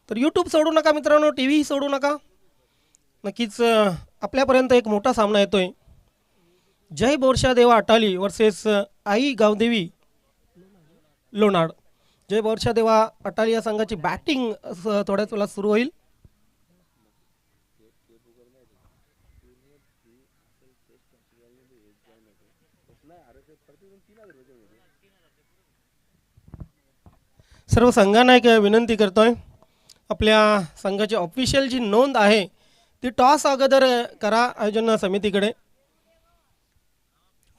तर यूट्यूब सोडू नका मित्रांनो, टी व्ही सोडू नका. नक्कीच आपल्यापर्यंत एक मोठा सामना येतोय. जय बोरशा देवा अटाली वर्सेस आई गावदेवी लोणाड. जय बोरशा देवा अटाली या संघाची बॅटिंग थोड्याच वेळात सुरू होईल. सर्व संघांना एक विनंती करतोय, आपल्या संघाची ऑफिशियल जी नोंद आहे ती टॉस अगोदर करा आयोजन समितीकडे.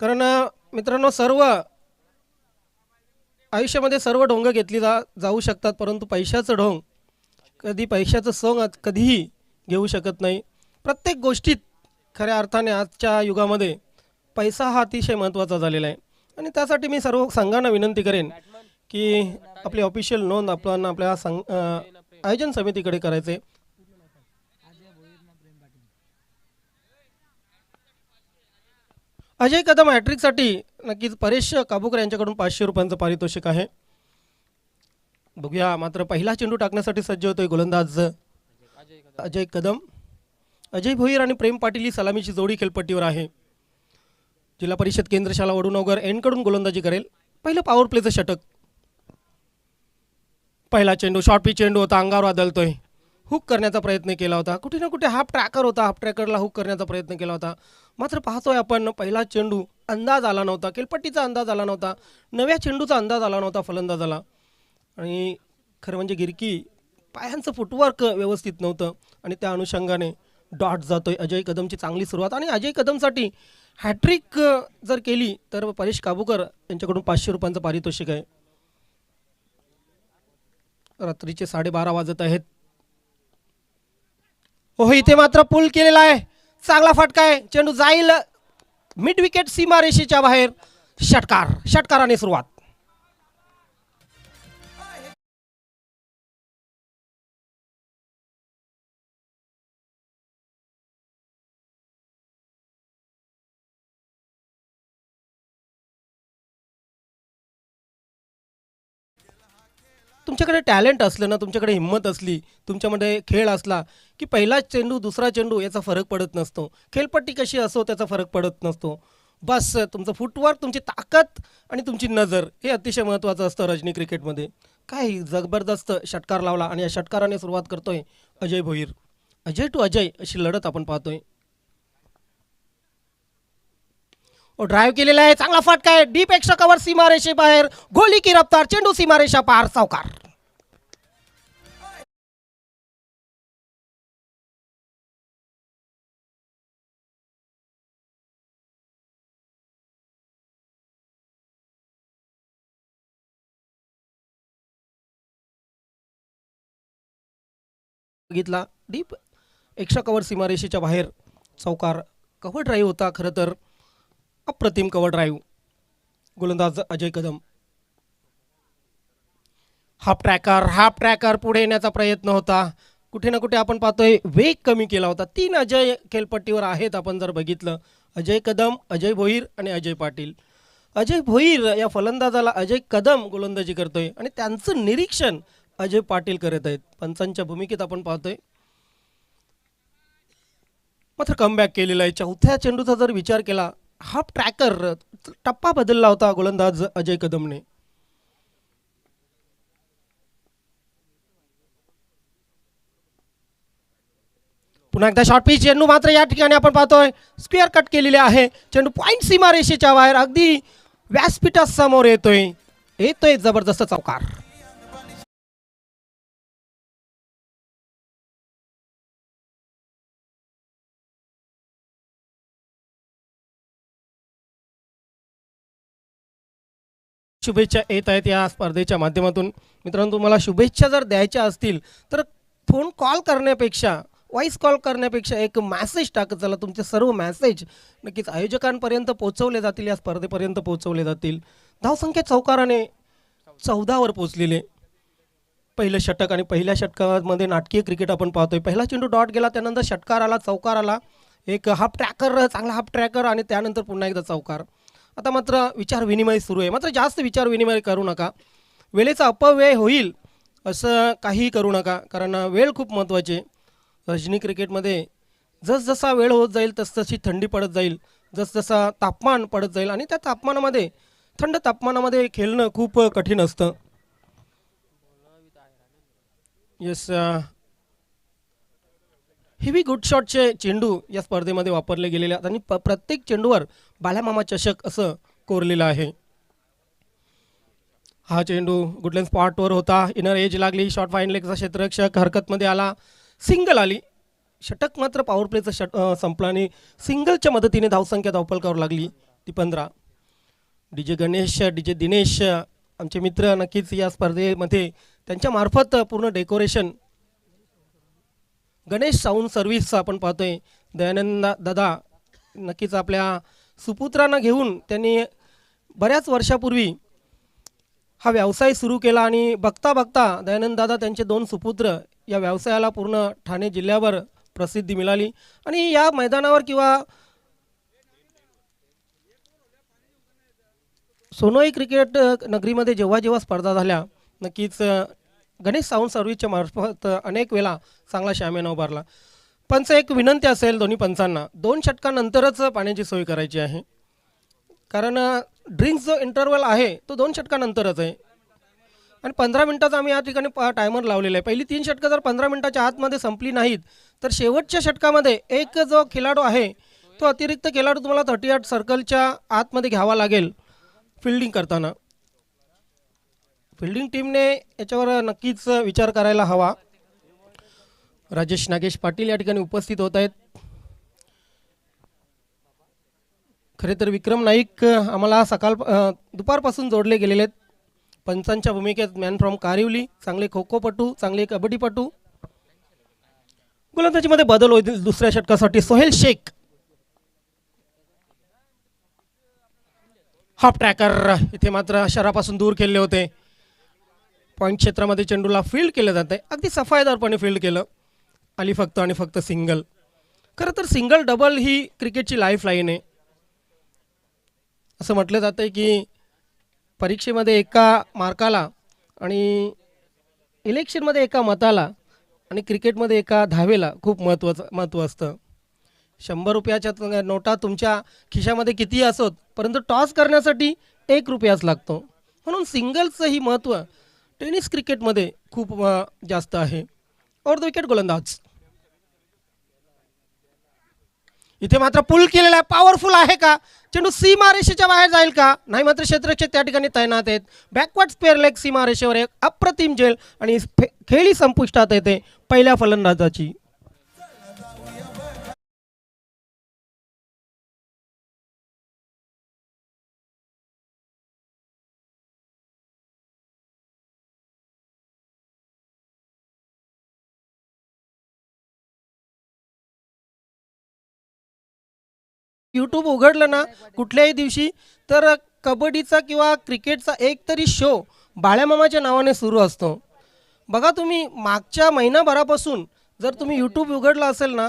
कारण मित्रांनो, सर्व आयुष्यामध्ये सर्व ढोंग घेतली जाऊ शकतात, परंतु पैशाचं ढोंग पैशाचं सोंग कधीही घेऊ शकत नाही. प्रत्येक गोष्टीत खऱ्या अर्थाने आजच्या युगामध्ये पैसा हा अतिशय महत्त्वाचा झालेला आहे. आणि त्यासाठी मी सर्व संघांना विनंती करेन की आपली ऑफिशियल नोंद आपण आपल्या आयोजन समितीकडे करायचे. अजय कदम हॅट्रिकसाठी नक्कीच परेश काबूकर यांच्याकडून 500 रुपयांचं पारितोषिक आहे. बघूया, मात्र पहिला चेंडू टाकण्यासाठी सज्ज होतोय गोलंदाज अजय कदम. अजय भोईर आणि प्रेम पाटील ही सलामीची जोडी खेळपट्टीवर आहे. जिल्हा परिषद केंद्र शाळा वडूनगर एंडकडून गोलंदाजी करेल. पहिलं पॉवर प्लेचं षटक. पहिला चेंडू शॉर्ट पिच चेंडू होता, अंगावर आदळतोय. हुक करण्याचा प्रयत्न केला होता, कुठे ना कुठे हाफ ट्रॅकर होता, हाफ ट्रॅकरला हुक करण्याचा प्रयत्न केला होता. मात्र पाहतोय आपण पहिला चेंडू अंदाज आला नव्हता, खेळपट्टीचा अंदाज आला नव्हता, नव्या चेंडूचा अंदाज आला नव्हता फलंदाजाला. आणि खरं म्हणजे गिरकी पायांचं फुटवर्क व्यवस्थित नव्हतं आणि त्या अनुषंगाने डॉट जातोय. अजय कदमची चांगली सुरुवात आणि अजय कदमसाठी हॅट्रिक जर केली तर परेश काबूकर यांच्याकडून 500 रुपयांचं पारितोषिक आहे. रात्रीचे 12:30 वाजत आहेत. हो, इथे मात्र पुल केलेला आहे, चांगला फटका आहे, चेंडू जाईल मिड विकेट सीमारेषेच्या बाहेर. षटकाराने सुरुवात. तुमच्याकडे टॅलेंट असलं ना, तुमच्याकडे हिंमत असली, तुमच्यामध्ये खेळ असला की पहिला चेंडू दुसरा चेंडू याचा फरक पडत नसतो. खेळपट्टी कशी असो त्याचा फरक पडत नसतो. बस तुमचं फुटवर्क, तुमची ताकद आणि तुमची नजर हे अतिशय महत्त्वाचं असतं रजनी क्रिकेटमध्ये. काय जबरदस्त षटकार लावला आणि या षटकाराने सुरुवात करतोय अजय भोईर. अजय टू अजय अशी लढत आपण पाहतोय. ड्राईव्ह केलेला आहे, चांगला फटका आहे, डीप एक्स्ट्रा कव्हर सीमारेषे बाहेर, गोली की रफ्तार, चेंडू सीमारेषा पार, चौकार. बघितला, डीप एक्स्ट्रा कव्हर सीमारेषेच्या बाहेर, चौकार. कव्हर ड्राईव्ह होता, खरं तर अप्रतिम कव्हर ड्राईव्ह. गोलंदाज अजय कदम. हाफ ट्रॅकर पुढे येण्याचा प्रयत्न होता. कुठे ना कुठे आपण पाहतोय वेग कमी केला होता. 3 अजय खेळपट्टीवर आहेत आपण जर बघितलं. अजय कदम, अजय भोईर आणि अजय पाटील. अजय भोईर या फलंदाजाला अजय कदम गोलंदाजी करतोय आणि त्यांचं निरीक्षण अजय पाटील करत आहेत. पंचांच्या भूमिकेत आपण पाहतोय. मात्र कमबॅक केलेला आहे. चौथ्या चेंडूचा जर विचार केला, हाफ ट्रॅकर टप्पा बदलला होता गोलंदाज अजय कदमने. पुन्हा एकदा शॉर्ट पिच चेंडू, मात्र या ठिकाणी आपण पाहतोय स्क्वेअर कट केलेले आहे. चेंडू पॉईंट सीमारेषेच्या बाहेर अगदी व्यासपीठासमोर येतोय जबरदस्त चौकार. शुभेच्छा येत आहेत या स्पर्धेच्या माध्यमातून. मित्रांनो, तुम्हाला शुभेच्छा जर द्यायच्या असतील तर फोन कॉल करण्यापेक्षा, व्हॉइस कॉल करण्यापेक्षा एक मॅसेज टाकत चला. तुमचे सर्व मॅसेज नक्कीच आयोजकांपर्यंत पोहोचवले जातील, या स्पर्धेपर्यंत पोहोचवले जातील. धावसंख्या चौकाराने 14वर पोहोचलेले. पहिलं षटक आणि पहिल्या षटकामध्ये नाटकीय क्रिकेट आपण पाहतोय. पहिला चेंडू डॉट गेला, त्यानंतर षटकार आला, चौकार आला, एक हाफ ट्रॅकर, चांगला हाफ ट्रॅकर आणि त्यानंतर पुन्हा एकदा चौकार. आता मात्र विचार विनिमय सुरू आहे. मात्र जास्त विचार विनिमय करू नका, वेळेचा अपव्यय होईल. असं काहीही करू नका, कारण वेळ खूप महत्त्वाची आहे. रजनी क्रिकेटमध्ये जसजसा वेळ होत जाईल तसतशी थंडी पडत जाईल, जसजसा तापमान पडत जाईल आणि त्या तापमानामध्ये थंड तापमानामध्ये खेळणं खूप कठीण असतं. येस, हेवी गुड शॉटचे चेंडू या स्पर्धेमध्ये वापरले गेलेले आहेत आणि प्रत्येक चेंडूवर बाळामामा चषक असं कोरलेलं आहे. हा चेंडू गुडलँड स्पॉटवर होता, इनर एज लागली, शॉर्ट फाईन लेगचा क्षेत्ररक्षक हरकतमध्ये आला, सिंगल आली. षटक मात्र पॉवर प्लेचं संपला आणि सिंगलच्या मदतीने धावसंख्या धावपलकावर लागली ती 15. DJ गणेश, DJ दिनेश आमचे मित्र नक्कीच या स्पर्धेमध्ये त्यांच्या मार्फत पूर्ण डेकोरेशन. गणेश साऊंड सर्व्हिस आपण पाहतोय, दयानंद दादा नक्कीच आपल्या सुपुत्रांना घेऊन त्यांनी बऱ्याच वर्षापूर्वी हा व्यवसाय सुरू केला आणि बघता बघता दयानंद दादा त्यांचे 2 सुपुत्र या व्यवसायाला पूर्ण ठाणे जिल्ह्यावर प्रसिद्धी मिळाली आणि या मैदानावर किंवा सोनोई क्रिकेट नगरीमध्ये जेव्हा जेव्हा स्पर्धा झाल्या, नक्कीच गणेश साऊंड सर्व्हिसच्या मार्फत अनेक वेळा चांगला शामियाना उभारला. पंच एक विनंती असेल दोन्ही पंचांना, 2 षटकानंतरच पाण्याची सोय करायची आहे, कारण ड्रिंक्स जो इंटरवल आहे तो 2 षटकानंतरच आहे आणि 15 मिनिटाचा आम्ही या ठिकाणी टायमर लावलेला आहे. पहिली 3 षटकं जर 15 मिनिटाच्या आतमध्ये संपली नाहीत तर शेवटच्या षटकामध्ये एक जो खेळाडू आहे तो अतिरिक्त खेळाडू तुम्हाला 38 सर्कलच्या आतमध्ये घ्यावा लागेल फिल्डिंग करताना. फिल्डिंग टीमने याच्यावर नक्कीच विचार करायला हवा. राजेश नागेश पाटील या ठिकाणी उपस्थित होत आहेत. खरे तर विक्रम नाईक आम्हाला दुपारपासून जोडले गेलेले आहेत पंचांच्या भूमिकेत. मॅन फ्रॉम कारिवली, चांगले खो खोपटू, चांगले कबड्डीपटू. गोलंदाजीमध्ये बदल होईल दुसऱ्या षटकासाठी. सोहेल शेख हाफ ट्रॅकर, इथे मात्र शरापासून दूर खेळले होते. पॉईंट क्षेत्रामध्ये चेंडूला फील्ड केलं जाते, अगदी सफाईदारपणे फील्ड केलं. आली फक्त आणि फक्त सिंगल. खरं तर सिंगल डबल ही क्रिकेटची लाईफ लाईन आहे. असं म्हटलं जातं आहे की परीक्षेमध्ये एका मार्काला आणि इलेक्शनमध्ये एका मताला आणि क्रिकेटमध्ये एका धावेला खूप महत्त्व असतं. 100 रुपयाच्या नोटा तुमच्या खिशामध्ये कितीही असोत, परंतु टॉस करण्यासाठी 1 रुपयाच लागतो. म्हणून सिंगलचंही महत्त्व टेनिस क्रिकेटमध्ये खूप जास्त आहे. ओव्हर द विकेट गोलंदाज. इथे मात्र पुल केलेला आहे, पॉवरफुल आहे का चेंडू? सीमारेषेच्या बाहेर जाईल का? नाही, मात्र क्षेत्ररक्षक त्या ठिकाणी तैनात आहेत. बॅकवर्ड स्पेअर लेग सीमारेषेवर एक अप्रतिम झेल आणि खेळी संपुष्टात येते पहिल्या फलंदाजाची. यूट्यूब उघडलं ना कुठल्याही दिवशी तर कबड्डीचा किंवा क्रिकेटचा एक तरी शो बाळ्यामामाच्या नावाने सुरू असतो. बघा तुम्ही मागच्या महिनाभरापासून जर तुम्ही यूट्यूब उघडलं असेल ना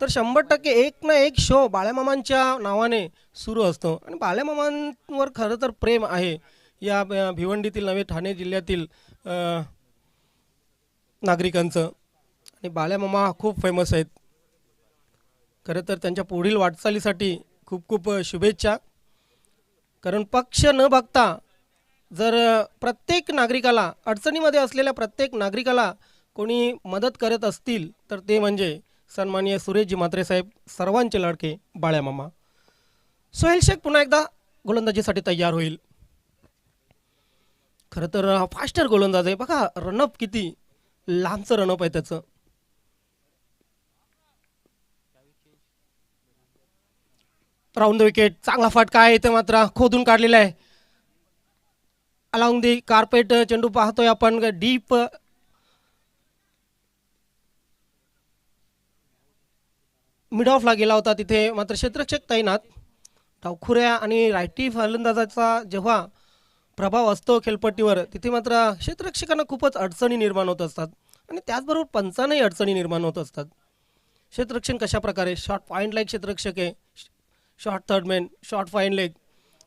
तर 100% एक ना एक शो बाळ्यामामांच्या नावाने सुरू असतो आणि बाळ्यामामांवर खरं तर प्रेम आहे या भिवंडीतील नव्हे ठाणे जिल्ह्यातील नागरिकांचं. आणि बाळ्यामामा खूप फेमस आहेत. खरं तर त्यांच्या पुढील वाटचालीसाठी खूप खूप शुभेच्छा. कारण पक्ष न बघता जर प्रत्येक नागरिकाला, अडचणीमध्ये असलेल्या प्रत्येक नागरिकाला कोणी मदत करत असतील तर ते म्हणजे सन्माननीय सुरेशजी म्हात्रे साहेब, सर्वांचे लाडके बाळ्यामामा. सोहेल शेख पुन्हा एकदा गोलंदाजीसाठी तयार होईल. खरं तर फास्टर गोलंदाज आहे. बघा रनअप किती लांबचं रनअप आहे त्याचं. राऊंड द विकेट, चांगला फटका आहे. इथे मात्र खोदून काढलेला आहे. अलाउंग दी कार्पेट चेंडू पाहतोय आपण डीप. मिड ऑफला गेला होता, तिथे मात्र क्षेत्ररक्षक तैनात. डावखुऱ्या आणि रायटी फलंदाजाचा जेव्हा प्रभाव असतो खेळपट्टीवर तिथे मात्र क्षेत्ररक्षकांना खूपच अडचणी निर्माण होत असतात आणि त्याचबरोबर पंचांनाही अडचणी निर्माण होत असतात. क्षेत्ररक्षण कशा प्रकारे शॉर्ट पॉईंट लाईक क्षेत्ररक्षक आहे, short third man, short fine leg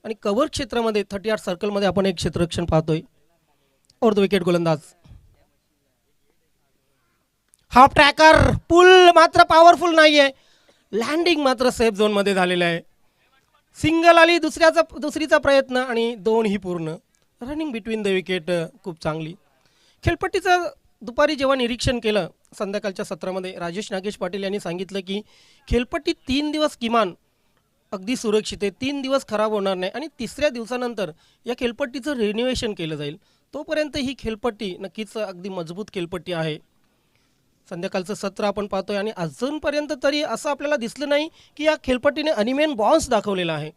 आणि कव्हर क्षेत्रामध्ये 38 सर्कलमध्ये आपण एक क्षेत्ररक्षण पाहतोय. ओव्हर द विकेट गोलंदाज. हाफ ट्रॅकर पुल मात्र पॉवरफुल नाहीये. लँडिंग मात्र सेफ झोन मध्ये झालेलं आहे. सिंगल आली दुसरीचा प्रयत्न आणि दोनही पूर्ण. रनिंग बिटवीन द विकेट खूप चांगली. खेळपट्टीचं दुपारी जेव्हा निरीक्षण केलं संध्याकाळच्या सत्रामध्ये राजेश नागेश पाटील यांनी सांगितलं की खेळपट्टी 3 दिवस किमान अगदी सुरक्षित आहे, 3 दिवस खराब होणार नाही आणि तिसऱ्या दिवसानंतर या खेळपट्टीचं रिन्युएशन केलं जाईल. तोपर्यंत ही खेळपट्टी नक्कीच अगदी मजबूत खेळपट्टी आहे. संध्याकाळचं सत्र आपण पाहतोय आणि अजूनपर्यंत तरी असं आपल्याला दिसलं नाही की या खेळपट्टीने अनिमेन बाउन्स दाखवलेला आहे.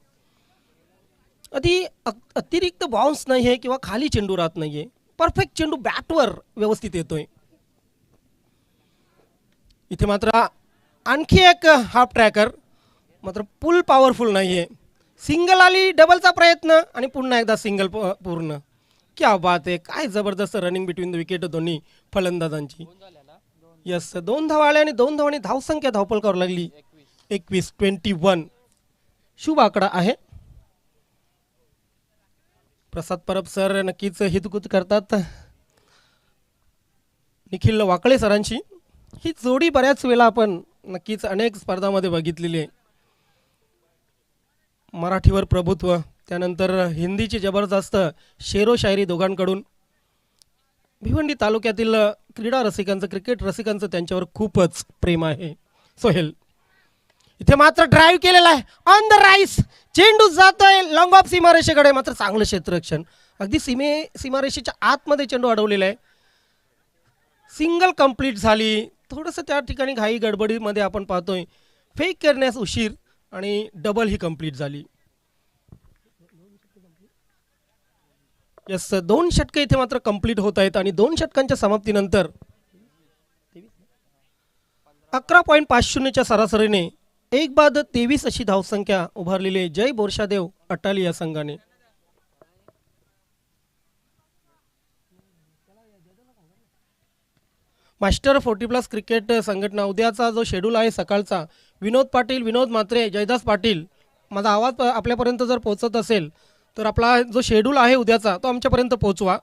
अतिरिक्त बाउन्स नाही आहे किंवा खाली चेंडू राहत नाही आहे. परफेक्ट चेंडू बॅटवर व्यवस्थित येतोय. इथे मात्र आणखी एक हाफ ट्रॅकर मात्र पुल पॉवरफुल नाही आहे. सिंगल आली डबलचा प्रयत्न आणि पुन्हा एकदा सिंगल पूर्ण. क्या बात आहे, काय जबरदस्त रनिंग बिटवीन द विकेट दोन्ही फलंदाजांची. यस, 2 धावा आल्या आणि 2 धावांनी धावसंख्या धावपळकावर लागली 21 शुभ आकडा आहे. प्रसाद परब सर नक्कीच हितगुज करतात निखिल वाकळे सरांची. ही जोडी बऱ्याच वेळा आपण नक्कीच अनेक स्पर्धामध्ये बघितलेली आहे. मराठीवर प्रभुत्व, त्यानंतर हिंदीची जबरदस्त शेरो शायरी दोघांकडून. भिवंडी तालुक्यातील क्रीडा रसिकांचं, क्रिकेट रसिकांचं त्यांच्यावर खूपच प्रेम आहे. सोहेल इथे मात्र ड्राईव्ह केलेला आहे ऑन द राईस. चेंडू जातोय लॉंग ऑफ सीमारेषेकडे. मात्र चांगलं क्षेत्ररक्षण, अगदी सीमारेषेच्या आतमध्ये चेंडू अडवलेला आहे. सिंगल कंप्लीट झाली. थोडंसं त्या ठिकाणी घाई गडबडीमध्ये आपण पाहतोय फेक करण्यास उशीर आणि डबल ही कंप्लीट झाली. यस, 2 षटकं इथे मात्र कंप्लीट होत आहेत आणि 2 षटकांच्या समाप्तीनंतर 11.50च्या सरासरीने 1 बाद 23 अशी धावसंख्या उभारलेली जय बोरशादेव अटाली या संघाने. मास्टर 40+ क्रिकेट संघटना उद्याचा जो शेड्यूल आहे सकाळचा, विनोद पाटील, विनोद म्हात्रे, जयदास पाटील, माझा आवाज आपल्यापर्यंत जर पोहोचत असेल तर आपला जो शेड्यूल आहे उद्याचा तो आमच्यापर्यंत पोहोचवा.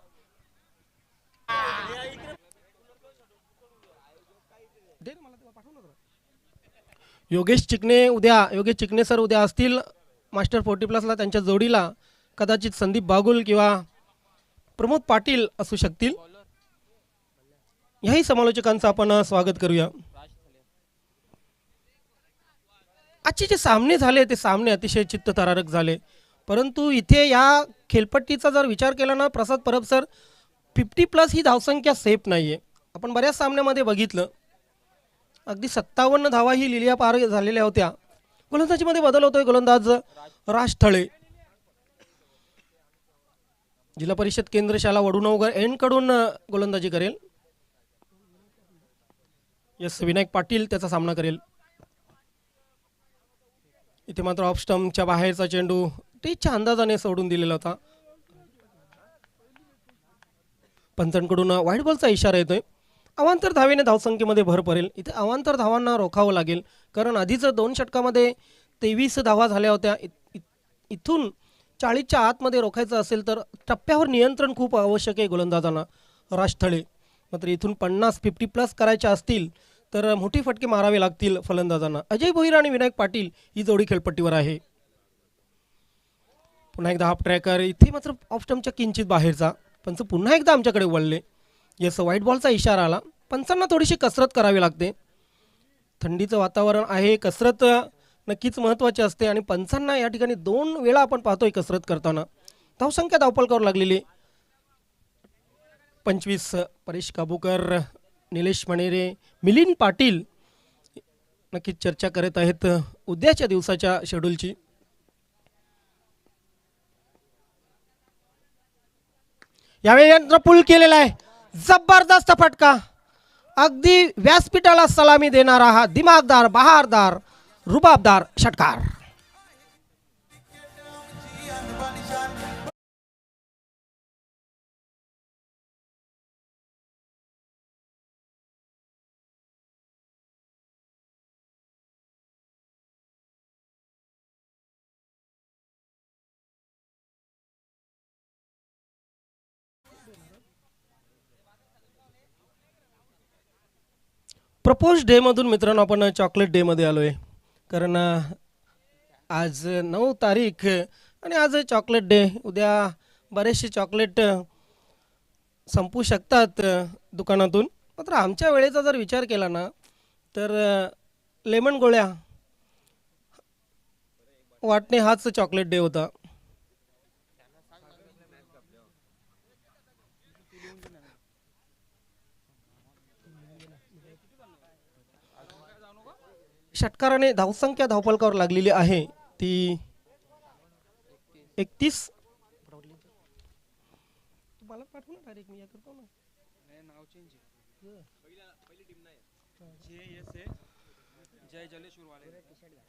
योगेश चिकणे सर उद्या असतील मास्टर 40+ला. त्यांच्या जोडीला कदाचित संदीप बागुल किंवा प्रमोद पाटील असू शकतील. याही समालोचकांचं आपण स्वागत करूया. आजचे जे सामने झाले ते सामने अतिशय चित्तथरारक झाले. परंतु इथे या खेळपट्टीचा जर विचार केला ना प्रसाद परब सर, 50+ ही धावसंख्या सेफ नाही आहे. आपण बऱ्याच सामन्यामध्ये बघितलं अगदी 57 धावा ही लिलिया पार झालेल्या होत्या. गोलंदाजीमध्ये बदल होतोय. गोलंदाज राज थळे, जिल्हा परिषद केंद्र शाळा वडूनवगर एंड कडून गोलंदाजी करेल. यस, विनायक पाटील त्याचा सामना करेल. इथे मात्र ऑफ स्टंपच्या बाहेरचा चेंडू टीचच्या अंदाजाने सोडून दिलेला होता. पंचांकडून वाईट बॉलचा इशारा येतोय. अवांतर धावेने धावसंख्येमध्ये भर पडेल. इथे अवांतर धावांना रोखावं लागेल कारण आधीच 2 षटकामध्ये 23 धावा झाल्या होत्या. इथून 40च्या आतमध्ये रोखायचं असेल तर टप्प्यावर नियंत्रण खूप आवश्यक आहे गोलंदाजांना. राज थळे मात्र इथून 50+ करायच्या असतील तर मोठी फटके मारावे लागतील फलंदाजांना. अजय भोईर आणि विनायक पाटील ही जोडी खेळपट्टीवर आहे. पुन्हा एकदा हाफ ट्रॅकर. इथे मात्र ऑफ स्टंपच्या किंचित बाहेरचा. पंच पुन्हा एकदा आमच्याकडे वळले. यस, व्हाईट बॉलचा इशारा आला. पंचांना थोडीशी कसरत करावी लागते. थंडीचं वातावरण आहे, कसरत नक्कीच महत्त्वाची असते आणि पंचांना या ठिकाणी 2 वेळा आपण पाहतोय कसरत करताना. धावसंख्या धावपळकावर लागलेली 25. परेश काबूकर, निलेश मणेरे, मिलिंद पाटील नक्कीच चर्चा करत आहेत उद्याच्या दिवसाच्या शेड्यूलची. यावेळी यंत्र पुल केलेला आहे. जबरदस्त फटका, अगदी व्यासपीठाला सलामी देणारा हा दिमागदार, बहारदार, रुबाबदार षटकार. प्रपोज डेमधून मित्रांनो आपण चॉकलेट डेमध्ये आलो आहे. कारण आज 9 तारीख आणि आज चॉकलेट डे. उद्या बरेचसे चॉकलेट संपू शकतात दुकानातून. मात्र आमच्या वेळेचा जर विचार केला ना तर लेमन गोळ्या वाटणे हाच चॉकलेट डे होता. षटकाराने धावसंख्या धावपलकावर लागलेली आहे ती 31. मला पाठवू ना डायरेक्ट, मी या करतो ना.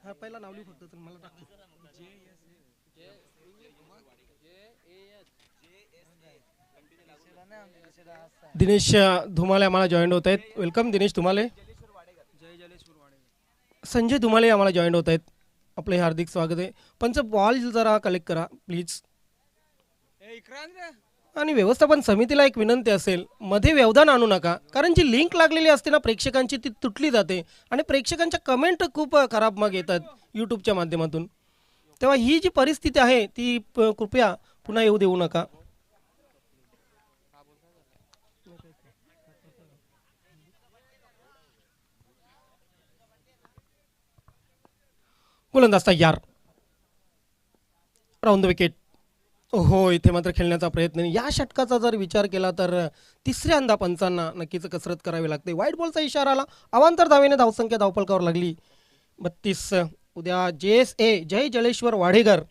हा पहिला नाव लिहू फक्त, तर मला टाकतो. दिनेश धुमाले आम्हाला जॉईन होत आहेत. वेलकम दिनेश धुमाले. संजय धुमाले आम्हाला जॉईन होत आहेत. आपले हार्दिक स्वागत आहे. पंच बॉल जरा कलेक्ट करा प्लीज. आणि व्यवस्थापन समितीला एक विनंती असेल, मध्ये व्यवधान आणू नका. कारण जी लिंक लागलेली असते ना प्रेक्षकांची ती तुटली जाते आणि प्रेक्षकांच्या कमेंट खूप खराब मग येतात यूट्यूबच्या माध्यमातून. तेव्हा ही जी परिस्थिती आहे ती कृपया पुन्हा येऊ देऊ नका. गोलंदाज तयार. Round the wicket. हो, इथे मात्र खेळण्याचा प्रयत्न नाही. या षटकाचा जर विचार केला तर तिसऱ्यांदा पंचांना नक्कीच कसरत करावी लागते. व्हाईट बॉलचा इशारा आला. अवांतर धावेने धावसंख्या धावपलकावर लागली 32. उद्या JSA जय जलेश्वर वाडेकर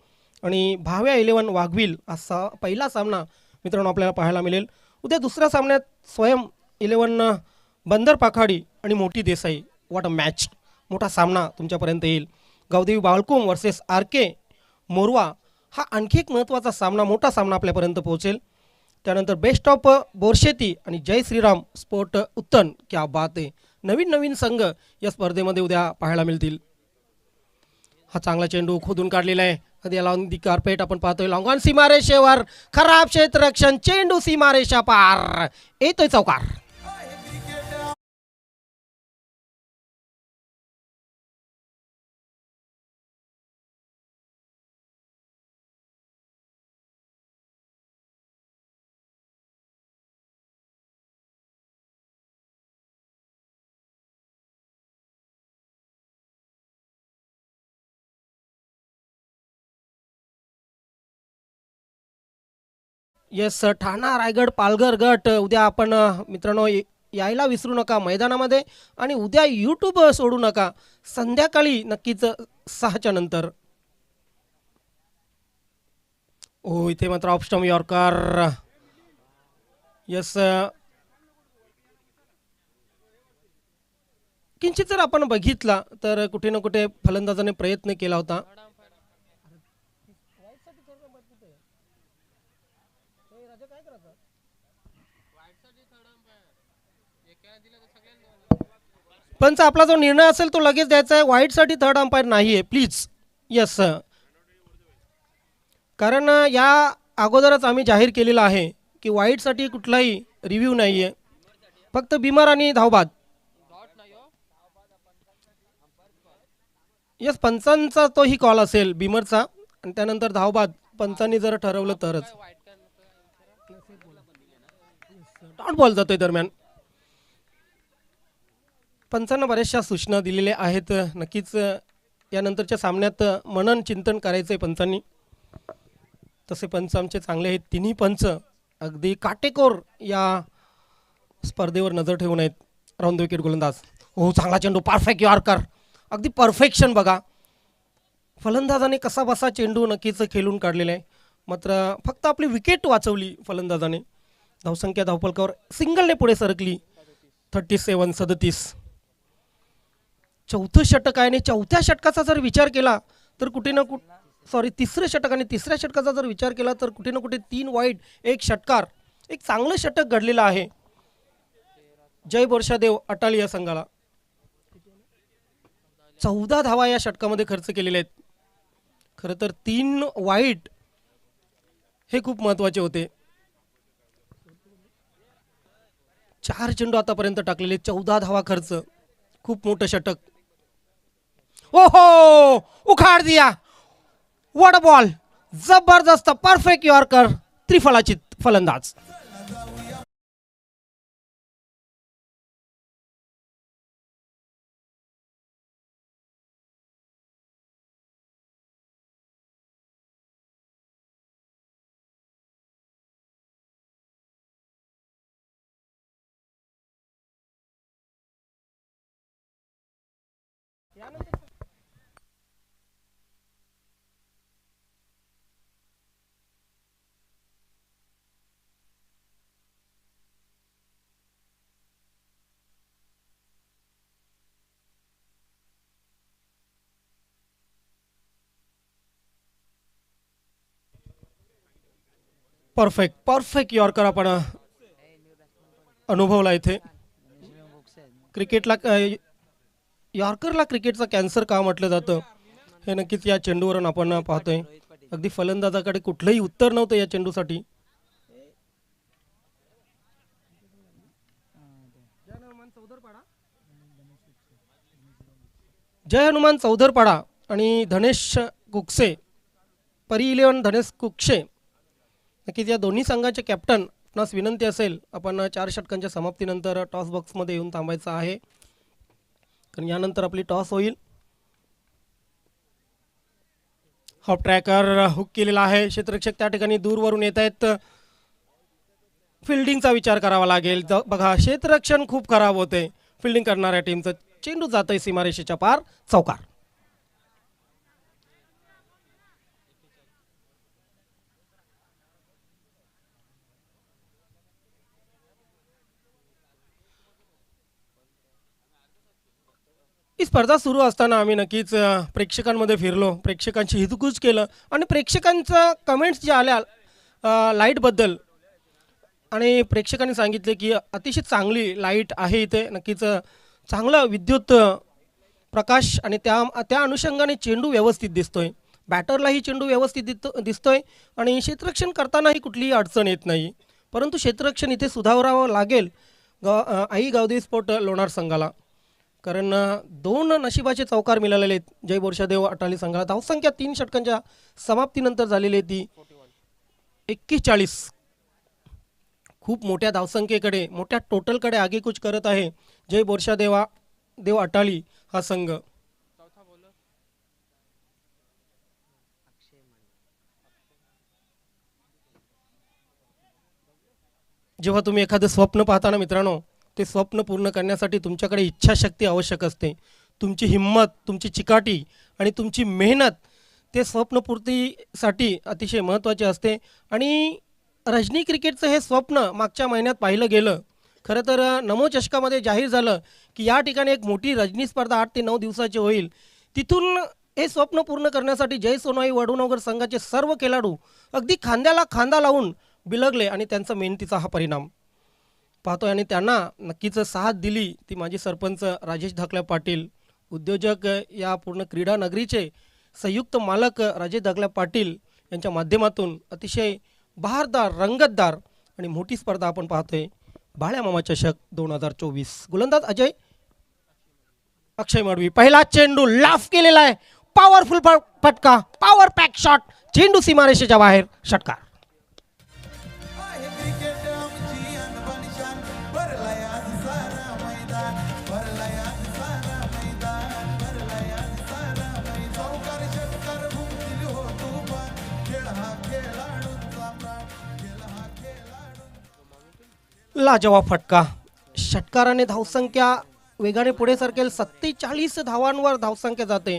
आणि भाव्या 11 वाघविल असा पहिला सामना मित्रांनो आपल्याला पाहायला मिळेल. उद्या दुसऱ्या सामन्यात स्वयं 11 बंदर पाखाडी आणि मोठी देसाई. What a match. मोठा सामना तुमच्यापर्यंत येईल. गावदेवी बाळकुम वर्सेस RK मोरवा हा आणखी एक महत्त्वाचा सामना, मोठा सामना आपल्यापर्यंत पोहोचेल. त्यानंतर बेस्ट ऑफ बोरशेती आणि जय श्रीराम स्पोर्ट उत्तन. क्या बात आहे. नवीन नवीन संघ या स्पर्धेमध्ये उद्या पाहायला मिळतील. हा चांगला चेंडू खोदून काढलेला आहे. कधी लावून दी कार्पेट आपण पाहतोय. लॉंगॉन सीमारेषेवर खराब क्षेत्ररक्षण. चेंडू सीमारेषा पार. येतोय चौकार. येस, ठाणा रायगड पालघर गट उद्या आपण मित्रांनो यायला विसरू नका मैदानामध्ये. आणि उद्या यूट्यूब सोडू नका. संध्याकाळी नक्कीच 6च्या नंतर. ओ, इथे मात्र ऑफस्टम यॉर्कर. येस, किंचित जर आपण बघितला तर कुठे ना कुठे फलंदाजाने प्रयत्न केला होता. पंच आपला जो निर्णय असेल तो लगेच द्यायचा आहे. व्हाईटसाठी थर्ड अंपायर नाही आहे प्लीज. येस, कारण या अगोदरच आम्ही जाहीर केलेलं आहे की व्हाईटसाठी कुठलाही रिव्ह्यू नाही आहे, फक्त बिमर आणि धावबाद. येस, पंचांचा तोही कॉल असेल बिमरचा आणि त्यानंतर धावबाद पंचांनी जर ठरवलं तरच. डॉट बॉल जातोय दरम्यान. पंचांना बऱ्याचशा सूचना दिलेल्या आहेत. नक्कीच यानंतरच्या सामन्यात मनन चिंतन करायचं आहे पंचांनी. तसे पंच आमचे चांगले आहेत. तिन्ही पंच अगदी काटेकोर या स्पर्धेवर नजर ठेवून आहेत. राऊंड द विकेट गोलंदाज. हो, चांगला चेंडू. Perfect yorker. अगदी परफेक्शन बघा. फलंदाजाने कसा बसा चेंडू नक्कीच खेळून काढलेला आहे. मात्र फक्त आपली विकेट वाचवली फलंदाजाने. धावसंख्या धावपलकावर सिंगलने पुढे सरकली 37. चौथं षटक आहे आणि चौथ्या षटकाचा जर विचार केला तर कुठे ना तिसरं षटक आणि तिसऱ्या षटकाचा जर विचार केला तर कुठे ना कुठे 3 वाईट 1 षटकार. एक चांगलं षटक घडलेलं आहे. जय वर्षादेव अटाली या संघाला 14 धावा या षटकामध्ये खर्च केलेले आहेत. खरं तर 3 वाईट हे खूप महत्त्वाचे होते. 4 चेंडू आतापर्यंत टाकलेले, 14 धावा खर्च. खूप मोठं षटक. ओहो, उखाड दिया. वॉट बॉल, जबरदस्त परफेक्ट यॉर्कर, त्रिफळाची फलंदाज. परफेक्ट परफेक्ट यॉर्कर आपण अनुभवला इथे. क्रिकेटला यॉर्करला क्रिकेटचा कॅन्सर का म्हटलं जातं हे नक्कीच या चेंडूवरून आपण पाहतोय. अगदी फलंदाजाकडे कुठलंही उत्तर नव्हतं या चेंडूसाठी. जय हनुमान चौधरपाडा आणि धनेश कुकसे, परी 11 धनेश कुकशे, नक्कीच या दोन्ही संघाचे कॅप्टन आपणास विनंती असेल आपण 4 षटकांच्या समाप्तीनंतर टॉस बॉक्समध्ये येऊन थांबायचं आहे, कारण यानंतर आपली टॉस होईल. हॉप ट्रॅकर हुक केलेला आहे. क्षेत्ररक्षक त्या ठिकाणी दूरवरून येत आहेत. फिल्डिंगचा विचार करावा लागेल. बघा क्षेत्ररक्षण खूप खराब होते फिल्डिंग करणाऱ्या टीमचं. चेंडू जातोय सीमारेषेच्या पार, चौकार. ही स्पर्धा सुरू असताना आम्ही नक्कीच प्रेक्षकांमध्ये फिरलो, प्रेक्षकांची हितगुज केलं आणि प्रेक्षकांचं कमेंट्स जे आल्या लाईटबद्दल, आणि प्रेक्षकांनी सांगितले की अतिशय चांगली लाईट आहे इथे, नक्कीच चांगलं विद्युत प्रकाश आणि त्या त्या अनुषंगाने चेंडू व्यवस्थित दिसतोय. बॅटरलाही चेंडू व्यवस्थित दिसतोय आणि क्षेत्ररक्षण करतानाही कुठलीही अडचण येत नाही. परंतु क्षेत्ररक्षण इथे सुधारावं लागेल आई गावदेवी स्पोर्ट लोणार संघाला, कारण 2 नशिबाचे चौकार मिळालेले आहेत जय बोरशादेव अटाली संघाला. धावसंख्या 3 षटकांच्या समाप्तीनंतर झालेली आहे ती 41. खूप मोठ्या धावसंख्येकडे, मोठ्या टोटलकडे आगेकूच करत आहे जय बोरशादेव अटाली हा संघ. जेव्हा तुम्ही एखादं स्वप्न पाहता ना मित्रांनो, ते स्वप्न पूर्ण करण्यासाठी तुमच्याकडे इच्छाशक्ती आवश्यक असते. तुमची हिंमत, तुमची चिकाटी आणि तुमची मेहनत ते स्वप्नपूर्तीसाठी अतिशय महत्त्वाचे असते. आणि रजनी क्रिकेटचं हे स्वप्न मागच्या महिन्यात पाहिलं गेलं. खरं तर नमो चषकामध्ये जाहीर झालं की या ठिकाणी एक मोठी रजनी स्पर्धा 8 ते 9 दिवसाची होईल. तिथून हे स्वप्न पूर्ण करण्यासाठी जय सोनाई वडूनगर संघाचे सर्व खेळाडू अगदी खांद्याला खांदा लावून बिलगले आणि त्यांचा मेहनतीचा हा परिणाम पाहतोय. आणि त्यांना नक्कीच साथ दिली ती माजी सरपंच राजेश धाकल्या पाटील, उद्योजक या पूर्ण क्रीडा नगरीचे संयुक्त मालक राजेश धाकल्या पाटील यांच्या माध्यमातून अतिशय बहारदार, रंगतदार आणि मोठी स्पर्धा आपण पाहतोय. बाळ्या मामा चषक 2024. गोलंदाज अक्षय मडवी. पहिला चेंडू लाफ केलेला आहे. पॉवरफुल फटका, पॉवर पॅक शॉट, चेंडू सीमारेषेच्या बाहेर, षटकार. लाजवाब फटका. षटकाराने धावसंख्या वेगाने पुढे सरकेल. 47 धावांवर धावसंख्या जाते.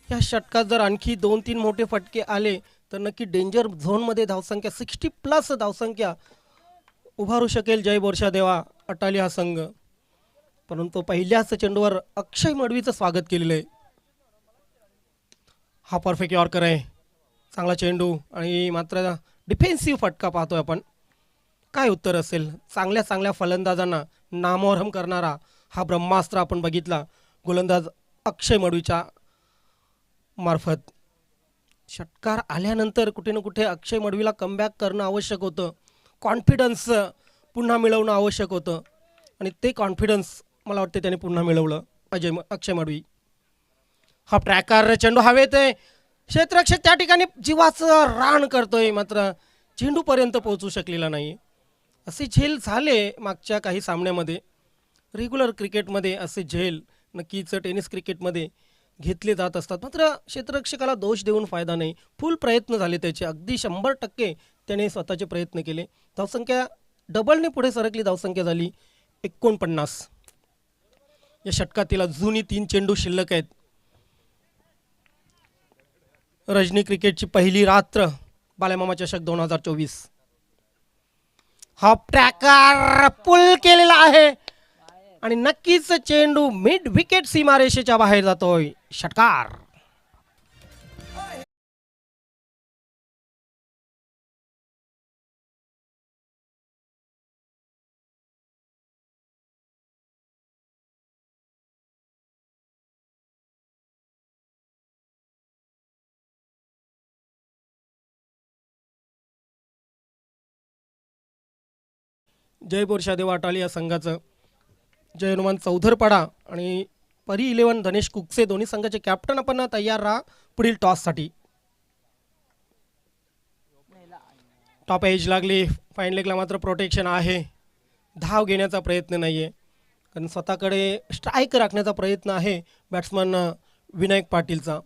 या षटकात जर आणखी 2-3 मोठे फटके आले तर नक्की डेंजर झोनमध्ये धावसंख्या 60+ धावसंख्या उभारू शकेल जय बोरशादेवा अटाली हा संघ. परंतु पहिल्याच चेंडूवर अक्षय मडवीचं स्वागत केलेलं आहे. हा परफेक्ट यॉर्कर आहे, चांगला चेंडू आणि मात्र डिफेन्सिव्ह फटका पाहतोय आपण. काय उत्तर असेल? चांगल्या फलंदाजांना नामोहरम करणारा हा ब्रह्मास्त्र आपण बघितला गोलंदाज अक्षय मडवीच्या मार्फत. षटकार आल्यानंतर कुठे ना कुठे अक्षय मडवीला कमबॅक करणं आवश्यक होतं, कॉन्फिडन्स पुन्हा मिळवणं आवश्यक होतं आणि ते कॉन्फिडन्स मला वाटते त्याने पुन्हा मिळवलं अक्षय मडवी. हा ट्रॅकर चेंडू हवेत आहे, क्षेत्ररक्षक त्या ठिकाणी जीवाचं रान करतोय, मात्र चेंडूपर्यंत पोहोचू शकलेला नाही. असे झेल झाले मागच्या काही सामन्यामध्ये. रेग्युलर क्रिकेटमध्ये असे झेल नक्कीच टेनिस क्रिकेटमध्ये घेतले जात असतात, मात्र क्षेत्ररक्षकाला दोष देऊन फायदा नाही. फुल प्रयत्न झाले त्याचे, अगदी 100% त्याने स्वतःचे प्रयत्न केले. धावसंख्या डबलने पुढे सरकली, धावसंख्या झाली 49. या षटकातील अजूनही 3 चेंडू शिल्लक आहेत. रजनी क्रिकेटची पहिली रात्र, बालेमामा चषक 2024. हा ट्रॅकर पुल केलेला आहे आणि नक्कीच चेंडू मिड विकेट सीमारेषेच्या बाहेर जातोय. षटकार. जय बोरशादेव अटाली या संघाचं जय हनुमान चौधरपाडा आणि परी 11 धनेश कुकसे दोन्ही संघाचे कॅप्टन आपण तयार राहा पुढील टॉससाठी. टॉप एज लागली, फाईन लेगला मात्र प्रोटेक्शन आहे. धाव घेण्याचा प्रयत्न नाही आहे, कारण स्वतःकडे स्ट्राईक राखण्याचा प्रयत्न आहे बॅट्समन विनायक पाटीलचा.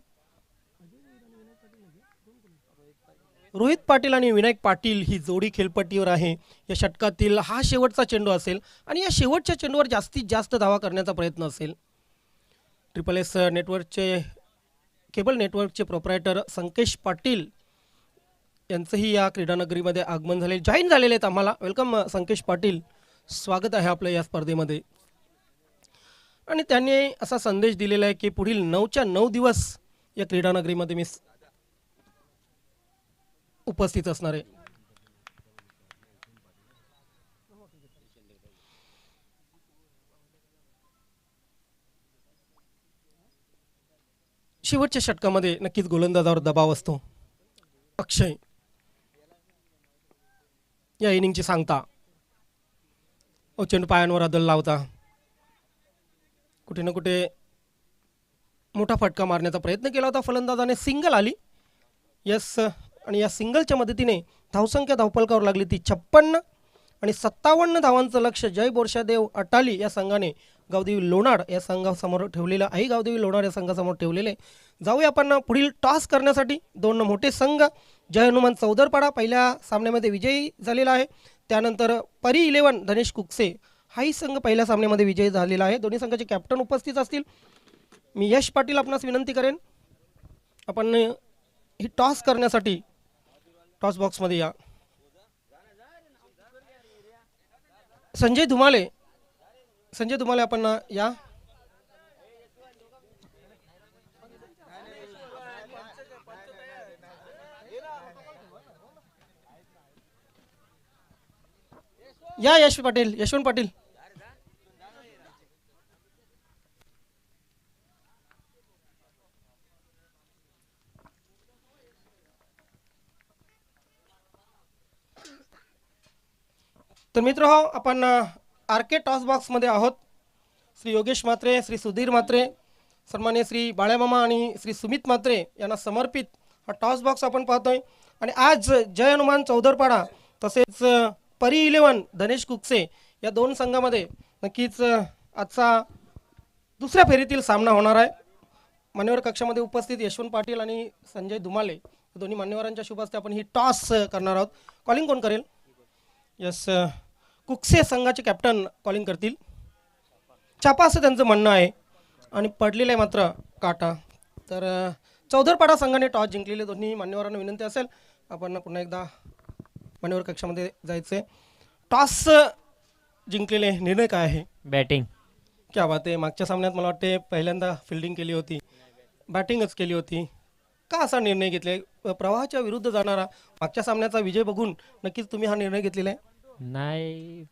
रोहित पाटील आणि विनायक पाटील ही जोडी खेळपट्टीवर आहे. या षटकातील हा शेवटचा चेंडू असेल आणि या शेवटच्या चेंडूवर जास्तीत जास्त धावा करण्याचा प्रयत्न असेल. ट्रिपल एस नेटवर्कचे केबल नेटवर्कचे प्रोप्रायटर संकेश पाटील यांचंही या क्रीडानगरीमध्ये आगमन झाले, जॉईन झालेले आहेत आम्हाला. वेलकम संकेश पाटील, स्वागत आहे आपलं या स्पर्धेमध्ये. आणि त्यांनी असा संदेश दिलेला आहे की पुढील 9च्या 9 दिवस या क्रीडानगरीमध्ये मी उपस्थित असणार आहे. शेवटच्या षटकामध्ये नक्कीच गोलंदाजावर दबाव असतो. अक्षय या इनिंगची सांगता, चेंडू पायांवर अदल लावता, कुठे ना कुठे मोठा फटका मारण्याचा प्रयत्न केला होता फलंदाजाने, सिंगल आली. यस, आणि या सिंगलच्या मदतीने धावसंख्या धावफलकावर लागली ती 56 आणि 57 धावांचं लक्ष जय बोरशादेव अटाली या संघाने गावदेवी लोणार या संघासमोर ठेवलेलं आहे. गावदेवी लोणार या संघासमोर ठेवलेले. जाऊया आपण पुढील टॉस करण्यासाठी. 2 मोठे संघ, जय हनुमान चौधरपाडा पहिल्या सामन्यामध्ये विजयी झालेला आहे. त्यानंतर परी 11 धनेश कुकसे हाही संघ पहिल्या सामन्यामध्ये विजयी झालेला आहे. दोन्ही संघाचे कॅप्टन उपस्थित असतील. मी यश पाटील आपणास विनंती करेन, आपण ही टॉस करण्यासाठी टॉस बॉक्समध्ये या. संजय धुमाले आपण या. या यशवंत पाटील. तर मित्र हो, आपण आर के टॉस बॉक्समध्ये आहोत. श्री योगेश म्हात्रे, श्री सुधीर म्हात्रे, सन्मान्य श्री बाळ्यामामा आणि श्री सुमित म्हात्रे यांना समर्पित हा टॉस बॉक्स आपण पाहतोय. आणि आज जय हनुमान चौधरपाडा तसेच परी 11 धनेश कुकसे या 2 संघामध्ये नक्कीच आजचा दुसऱ्या फेरीतील सामना होणार आहे. मान्यवर कक्षामध्ये उपस्थित यशवंत पाटील आणि संजय धुमाले दोन्ही मान्यवरांच्या शुभ हस्ते आपण ही टॉस करणार आहोत. कॉलिंग कोण करेल? यस, कुकसे संघाचे कॅप्टन कॉलिंग करतील. छापा असं त्यांचं म्हणणं आहे आणि पडलेलं आहे मात्र काटा. तर चौधरपाडा संघाने टॉस जिंकलेले. दोन्ही मान्यवरांना विनंती असेल आपण पुन्हा एकदा मान्यवर कक्षामध्ये जायचे. टॉस जिंकलेले, निर्णय काय आहे? बॅटिंग. क्या बात आहे. मागच्या सामन्यात मला वाटते पहिल्यांदा फिल्डिंग केली होती, बॅटिंगच केली होती. का असा निर्णय घेतलाय? प्रवाहाच्या विरुद्ध जाणारा मागच्या सामन्याचा विजय बघून नक्कीच तुम्ही हा निर्णय घेतलेला आहे? नाही,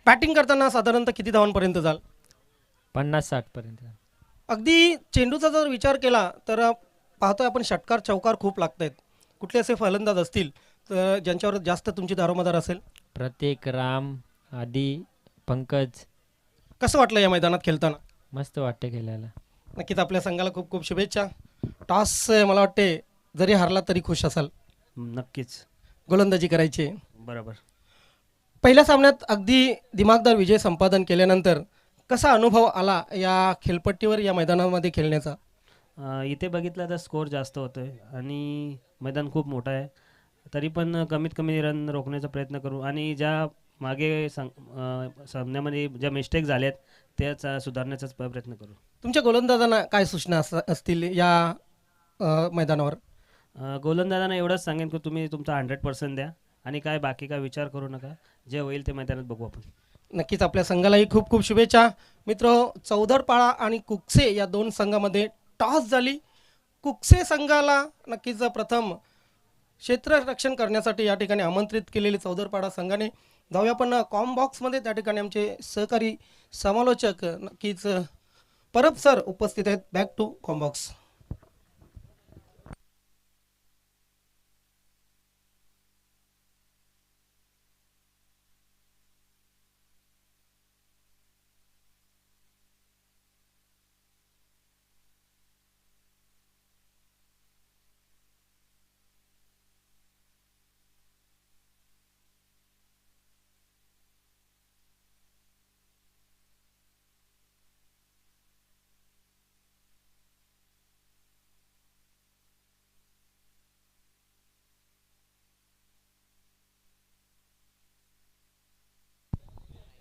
बॅटिंग करताना साधारणतः किती धावांपर्यंत जाल? 50-60 पर्यंत. अगदी चेंडूचा जर विचार केला तर पाहतोय आपण षटकार चौकार खूप लागत आहेत. कुठले असे फलंदाज असतील तर ज्यांच्यावर जास्त तुमची दारोमदार असेल? प्रत्येक, राम, आदी, पंकज, कसं वाटलं या मैदानात खेळताना? मस्त वाटते खेळायला. नक्कीच आपल्या संघाला खूप खूप शुभेच्छा. टॉस मला वाटते जरी हारला तरी खुश असाल. नक्कीच. गोलंदाजी करायची आहे. बरोबर. पहिल्या सामन्यात अगदी दिमागदार विजय संपादन केल्यानंतर कसा अनुभव आला या खेळपट्टीवर या मैदानामध्ये खेळण्याचा? इथे बघितलं तर स्कोअर जास्त होतो आहे आणि मैदान खूप मोठं आहे. तरी पण कमीत कमी रन रोखण्याचा प्रयत्न करू आणि ज्या मागे सामन्यामध्ये ज्या मिस्टेक झाल्यात त्याच सुधारण्याचाच प्रयत्न करू. तुमच्या गोलंदाजांना काय सूचना असतील या मैदानावर? गोलंदाजांना एवढंच सांगेन की तुम्ही तुमचा 100% द्या आणि काय बाकी काय विचार करू नका. जे होईल ते मैदानात बघू आपण. नक्कीच आपल्या संघालाही खूप खूप शुभेच्छा. मित्र, चौदरपाडा आणि कुकसे या दोन संघामध्ये टॉस झाली. कुकसे संघाला नक्कीच प्रथम क्षेत्ररक्षण करण्यासाठी या ठिकाणी आमंत्रित केलेले चौदरपाडा संघाने. जाऊया आपण कॉम बॉक्समध्ये त्या ठिकाणी आमचे सहकारी समालोचक नक्कीच परब सर उपस्थित आहेत. Back to comm box.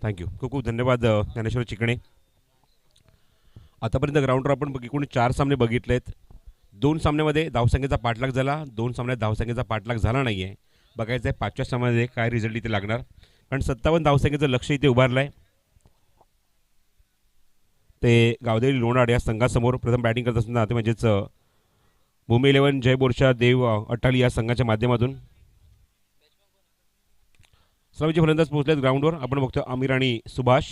Thank you. खूप खूप धन्यवाद ज्ञानेश्वर चिकणे. आतापर्यंत ग्राउंडवर आपण एकूण 4 सामने बघितलेत. 2 सामन्यामध्ये धावसंख्येचा पाठलाग झाला, 2 सामन्यात धावसंख्येचा पाठलाग झाला नाही आहे. बघायचं आहे 5व्या सामन्यामध्ये काय रिझल्ट इथे लागणार. कारण 57 धावसंख्येचं लक्ष इथे उभारलं आहे. ते गावदेवी लोणाड या संघासमोर प्रथम बॅटिंग करत असताना ते म्हणजेच भूमी 11 जय बोरशा देव अट्टाली या संघाच्या माध्यमातून सर्वचे फलंदाज पोहोचलेत ग्राउंडवर. आपण बघतो आमिर आणि सुभाष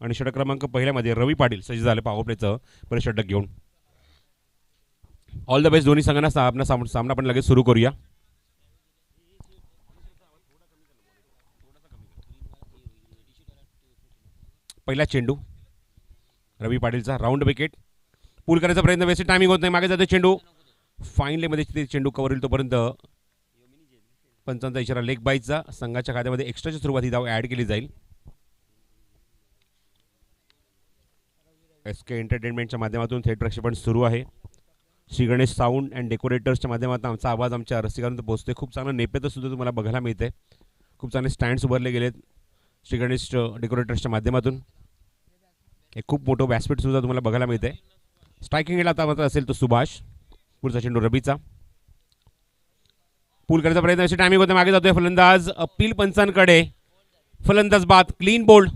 आणि षटक क्रमांक पहिल्यामध्ये रवी पाटील सज्ज झाले पॉवर प्लेचं परत षटक घेऊन. ऑल द बेस्ट दोन्ही संघांना. आपला सामना आपण लगेच सुरू करूया. पहिला चेंडू रवी पाटीलचा राऊंड विकेट. पूल करायचा प्रयत्न, वेस्ट टायमिंग होत नाही. मागे जातो चेंडू. फाईन लेगमध्ये ते चेंडू कव्हर होईल तोपर्यंत पंचांचा इशारा लेग बाईचा. संघाच्या खात्यामध्ये एक्स्ट्राची सुरुवात ही धाव ॲड केली जाईल. SK एंटरटेनमेंटच्या माध्यमातून थेट प्रक्षेपण सुरू आहे. श्री गणेश साऊंड अँड डेकोरेटर्सच्या माध्यमातून आमचा आवाज आमच्या रसिकांपर्यंत पोहोचतोय. खूप चांगलं नेपथ्य सुद्धा तुम्हाला बघायला मिळते. खूप चांगले स्टँड्स उभारले गेलेत श्री गणेश डेकोरेटर्सच्या माध्यमातून. एक खूप मोठं व्यासपीठ सुद्धा तुम्हाला बघायला मिळते. स्ट्रायकिंग गेला आता मात्र असेल तो सुभाष. पुढचा चेंडू रबीचा. पूल करायचा प्रयत्न, अशी टायमिंग होते. मागे जातोय फलंदाज. अपील पंचांकडे. फलंदाज बाद. Clean bowled.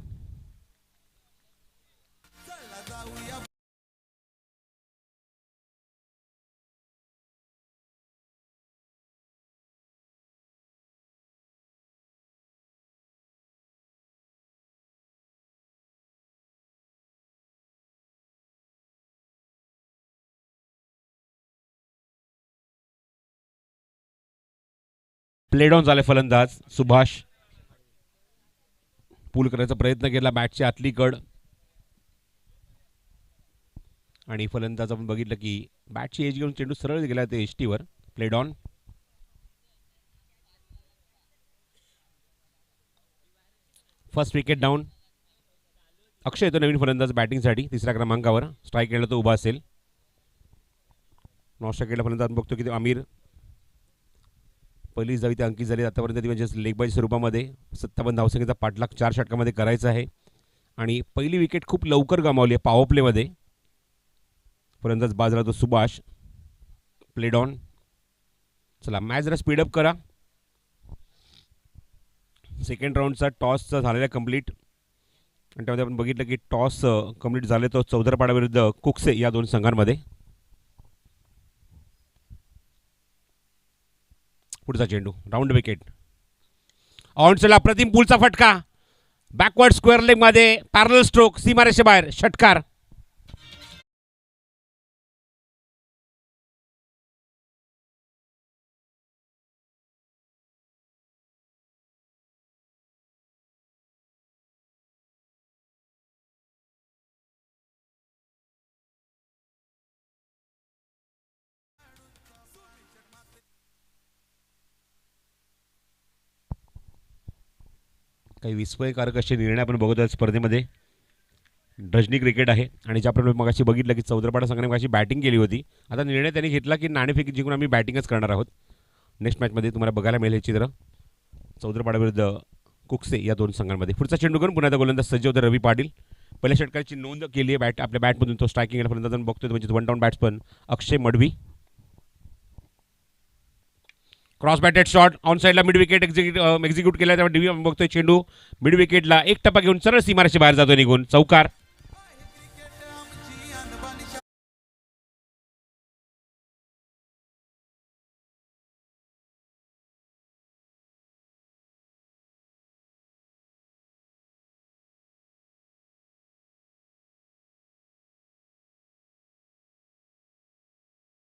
प्लेड ऑन झाले फलंदाज सुभाष. पूल करायचा प्रयत्न केला बॅटची आतली कड आणि फलंदाज आपण बघितलं की बॅटची एज घेऊन चेंडू सरळ गेला ते एसटीवर. Played on. First wicket down. Akshay येतो नवीन फलंदाज बॅटिंगसाठी 3ऱ्या क्रमांकावर. स्ट्राईक केला तो उभा असेल. नॉस्ट्राईक केला फलंदाज बघतो की अमीर पहिलीच जावी ते अंकित झाली आतापर्यंत ती म्हणजे लेग बाय स्वरूपामध्ये. 57 धावसंख्येचा पाठलाग 4 षटकामध्ये करायचा आहे आणि पहिली विकेट खूप लवकर गमावली आहे पॉवर प्लेमध्ये. फलंदाज बाजूला तो सुभाष. Played on. चला मॅच जरा स्पीडअप करा. सेकंड राऊंडचा टॉसचा झालेला कंप्लीट आणि त्यामध्ये आपण बघितलं की टॉस कंप्लीट झाले तो चौदरपाडा विरुद्ध कुकसे या दोन संघांमध्ये. पुढचा चेंडू राऊंड विकेट. ऑन चला प्रतिम पूलचा फटका. बॅकवर्ड स्क्वेअर लेग मध्ये पॅरल स्ट्रोक सीमारेषेबाहेर षटकार. काही विस्मयकारक असे निर्णय आपण बघत आहोत स्पर्धेमध्ये. रजनी क्रिकेट आहे आणि ज्याप्रमाणे मगाशी बघितलं की चौदरपाडा संघाने मगाशी बॅटिंग केली होती. आता निर्णय त्यांनी घेतला की नाणेफेक जिंकून आम्ही बॅटिंगच करणार आहोत. नेक्स्ट मॅचमध्ये तुम्हाला बघायला मिळेल हे चित्र चौदरपाडा विरुद्ध कुकसे या दोन संघांमध्ये. पुढचा चेंडू करून पुन्हा गोलंदाज सज्ज होता रवी पाटील. पहिल्या षटकाची नोंद केली आहे आपल्या बॅटमधून. तो स्ट्रायकिंग फलंदाज आपण बघतोय म्हणजे one down batsman Akshay Madavi. Cross batted shot on साईडला मिड विकेट एक्झिक्यूट केला. त्यामुळे डिव्ही बघतोय चेंडू मिड विकेटला एक टप्पा घेऊन सरळ सीमारेषे बाहेर जातो निघून चौकार.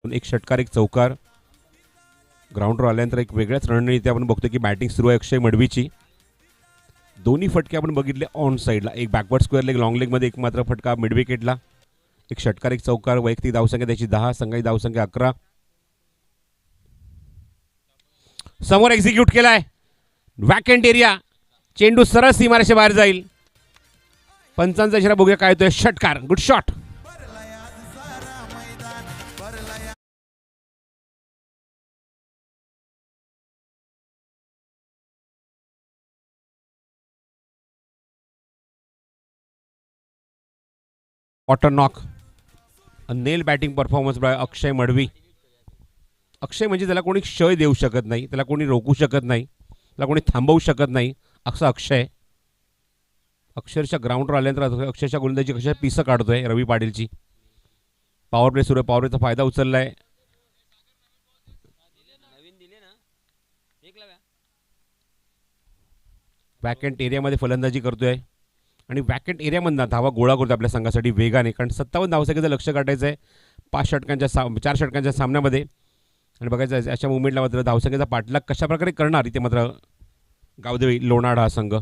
एक षटकार एक चौकार. ग्राउंडवर आल्यानंतर एक वेगळ्याच रणनीती आपण बघतो की बॅटिंग सुरू आहे अक्षय मडवीची. दोन्ही फटके आपण बघितले ऑन साईडला. एक बॅकवर्ड स्क्वेअर लेग लॉंग लेगमध्ये एक मात्र फटका मिड विकेटला. एक षटकार एक चौकार. वैयक्तिक धावसंख्या त्याची 10 संघाची धावसंख्या 11. समोर एक्झिक्यूट केलाय वॅकंट एरिया. चेंडू सरळ सीमारेषे बाहेर जाईल. पंचांचा इशारा बघूया काय होतोय. षटकार गुड शॉट. क्वार्टर नॉक नेल बॅटिंग परफॉर्मन्स बाय अक्षय मडवी. अक्षय म्हणजे त्याला कोणी क्षय देऊ शकत नाही, त्याला कोणी रोखू शकत नाही, त्याला कोणी थांबवू शकत नाही असं अक्षय. अक्षरशः ग्राउंडवर आल्यानंतर अक्षरशः गोलंदाजी कशा पिसं काढतोय रवी पाटीलची. पॉवर प्ले सुरू आहे. पॉवर प्लेचा फायदा उचललाय. वॅकंट एरियामध्ये फलंदाजी करतोय आणि वॅकंट एरियामधनं धावा गोळा करतो आपल्या संघासाठी वेगाने. कारण 57 धावसंख्येचं लक्ष काढायचं आहे 4 षटकांच्या सामन्यामध्ये. आणि बघायचं आहे अशा मुवमेंटला मात्र धावसंख्येचा पाठलाग कशाप्रकारे करणार इथे मात्र गावदेवी लोणाड हा संघ.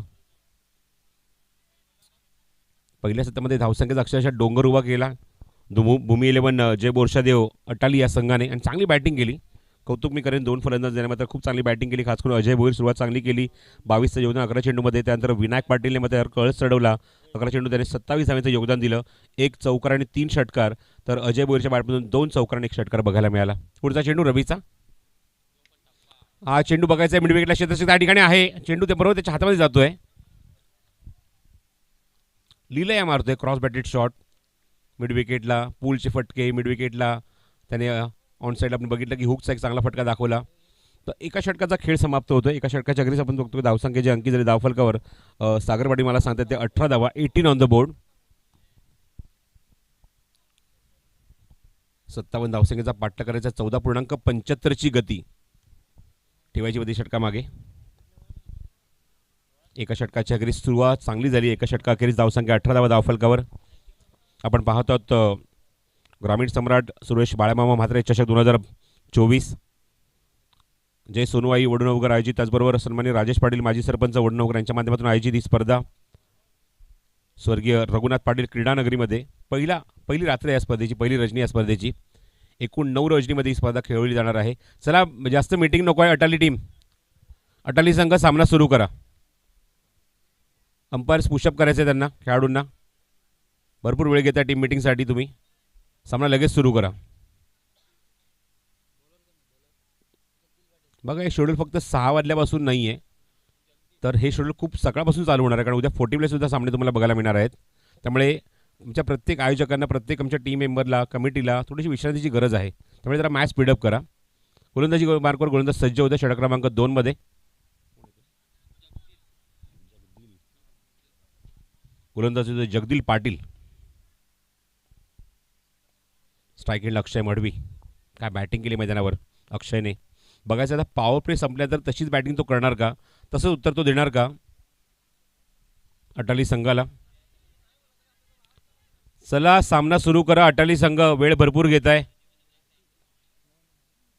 पहिल्या सत्रामध्ये धावसंख्येचा अक्षरशः डोंगर उभा केला भूमी 11 जय बोरशादेव अटाली या संघाने आणि चांगली बॅटिंग केली. कौतुक मी करेन. 2 फलंदाज ज्याने मात्र खूप चांगली बॅटिंग केली. खास करून अजय भोईर सुरुवात चांगली केली. 22चं योगदान 11 चेंडूमध्ये. त्यानंतर विनायक पाटीलने मात्र कळस चढवला. 11 चेंडू त्याने 27 धावांचं योगदान दिलं. 1 चौकार आणि 3 षटकार. तर अजय भोईरच्या बॅटमधून 2 चौकार आणि 1 षटकार बघायला मिळाला. पुढचा चेंडू रवीचा. हा चेंडू बघायचा आहे मिड विकेटला. क्षेत्ररक्षक त्या ठिकाणी आहे. चेंडू ते बरोबर त्याच्या हातामध्ये जातोय. लिलया मारतोय क्रॉस बॅटेड शॉट मिड विकेटला. पूलचे फटके मिड विकेटला त्याने ऑन साईड आपण बघितलं की हुकचा एक चांगला फटका दाखवला. तर एका षटकाचा खेळ समाप्त होतो. एका षटकाच्या अगदीच आपण बघतो धावसंख्येचे अंकी जरी धावफलकावर सागर पाटील मला सांगतात ते 18 धावा 18 ऑन द बोर्ड. 57 धावसंख्येचा पाठलाग करायचा. 14.75ची गती ठेवायची होती षटकामागे. एका षटकाच्या अखेरीस सुरुवात चांगली झाली. एका षटकाखेरीस धावसंख्या 18 धावा धावफलकावर. आपण पाहत आहोत ग्रामीण सम्राट सुरेश बाळामामा म्हात्रे चषक 2024. जय सोनूबाई वडनवकर आयोजित. त्याचबरोबर सन्मान्य राजेश पाटील माजी सरपंच वडनवकर यांच्या माध्यमातून आयोजित ही स्पर्धा स्वर्गीय रघुनाथ पाटील क्रीडानगरीमध्ये पहिली रात्र या स्पर्धेची, पहिली रजनी या स्पर्धेची. एकूण 9 रजनीमध्ये ही स्पर्धा खेळवली जाणार आहे. चला जास्त मीटिंग नको आहे. अटाली टीम, अटाली संघ सामना सुरू करा. अंपायर्स पुशअप करायचे आहे त्यांना, खेळाडूंना. भरपूर वेळ घेता टीम मीटिंगसाठी. तुम्ही सामना लगेच सुरू करा. बघा हे शेड्यूल फक्त 6 वाजल्यापासून नाही आहे, तर हे शेड्यूल खूप सकाळपासून चालू होणार आहे. कारण उद्या 40 प्लेसुद्धा सामने तुम्हाला बघायला मिळणार आहेत. त्यामुळे तुमच्या प्रत्येक आयोजकांना, प्रत्येक आमच्या टीम मेंबरला, कमिटीला थोडीशी विश्रांतीची गरज आहे. त्यामुळे जरा मॅच स्पीडअप करा. गोलंदाजी मार्कवर गोलंदाज सज्ज होते षटक क्रमांक 2 मध्ये. गोलंदाज होते जगदील पाटील. स्ट्रायकिंगला अक्षय मडवी. काय बॅटिंग केली मैदानावर अक्षयने. बघायचं आता पॉवर प्ले संपल्या तर तशीच बॅटिंग तो करणार का, तसंच उत्तर तो देणार का अटाली संघाला. चला सामना सुरू करा. अटाली संघ वेळ भरपूर घेत आहे.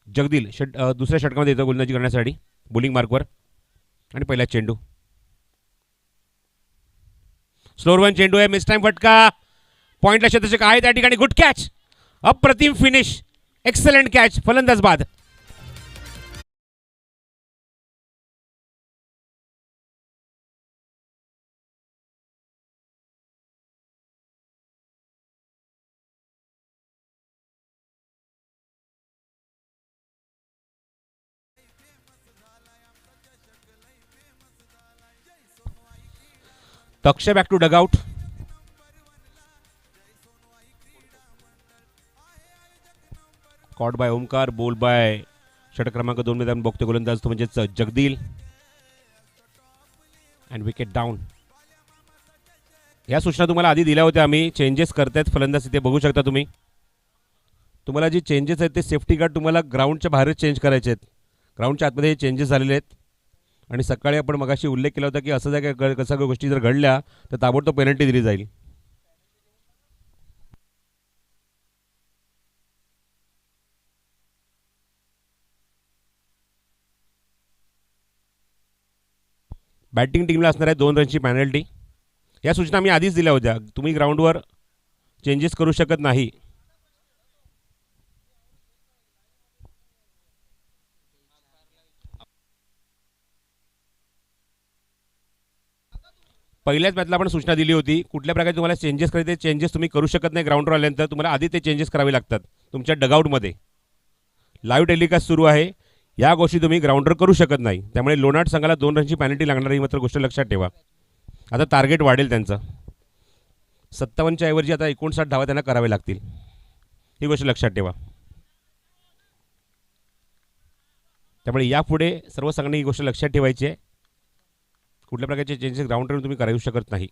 जगदील दुसऱ्या षटकामध्ये येतो गोलंदाजी करण्यासाठी बॉलिंग मार्कवर. आणि पहिला चेंडू स्लोअर वन चेंडू आहे. मिस टाइम फटका. पॉइंटला क्षेत्ररक्षक आहे त्या ठिकाणी. Good catch. अप्रतिम फिनिश. Excellent catch. फलंदाज बाद. Taksh back to dugout. Caught by Omkar, bowled by षटक क्रमांक 2 मध्ये आपण बघतो गोलंदाज तो म्हणजेच जगदील. And wicket down. या सूचना तुम्हाला आधी दिल्या होत्या आम्ही. चेंजेस करतायत फलंदाज इथे बघू शकता तुम्ही. तुम्हाला जे चेंजेस आहेत ते सेफ्टी गार्ड तुम्हाला ग्राउंडच्या बाहेरच चेंज करायचे आहेत. ग्राउंडच्या आतमध्ये हे चेंजेस झालेले आहेत. आणि सकाळी आपण मगाशी उल्लेख केला होता की असं जर काय कसं गोष्टी जर घडल्या तर ताबडतोब पेनल्टी दिली जाईल. बॅटिंग टीमला असणार आहे 2 रनची पॅनल्टी. या सूचना मी आधीच दिल्या होत्या. तुम्ही ग्राउंडवर चेंजेस करू शकत नाही. पहिल्याच मॅचला आपण सूचना दिली होती कुठल्या प्रकारे तुम्हाला चेंजेस करायचे. चेंजेस तुम्ही करू शकत नाही ग्राउंडवर आल्यानंतर. तुम्हाला आधी ते चेंजेस करावे लागतात तुमच्या डगआउटमध्ये. लाईव्ह टेलिकास्ट सुरू आहे. या गोष्टी तुम्ही ग्राउंडवर करू शकत नाही. त्यामुळे लोणाट संघाला 2 रनची पॅनल्टी लागणार ही मात्र गोष्ट लक्षात ठेवा. आता टार्गेट वाढेल त्यांचं. 57च्या ऐवजी आता 59 धावा त्यांना करावे लागतील. ही गोष्ट लक्षात ठेवा. त्यामुळे यापुढे सर्व संघांनी ही गोष्ट लक्षात ठेवायची आहे. कुठल्या प्रकारचे चेंजेस ग्राउंडवर तुम्ही करू शकत नाही.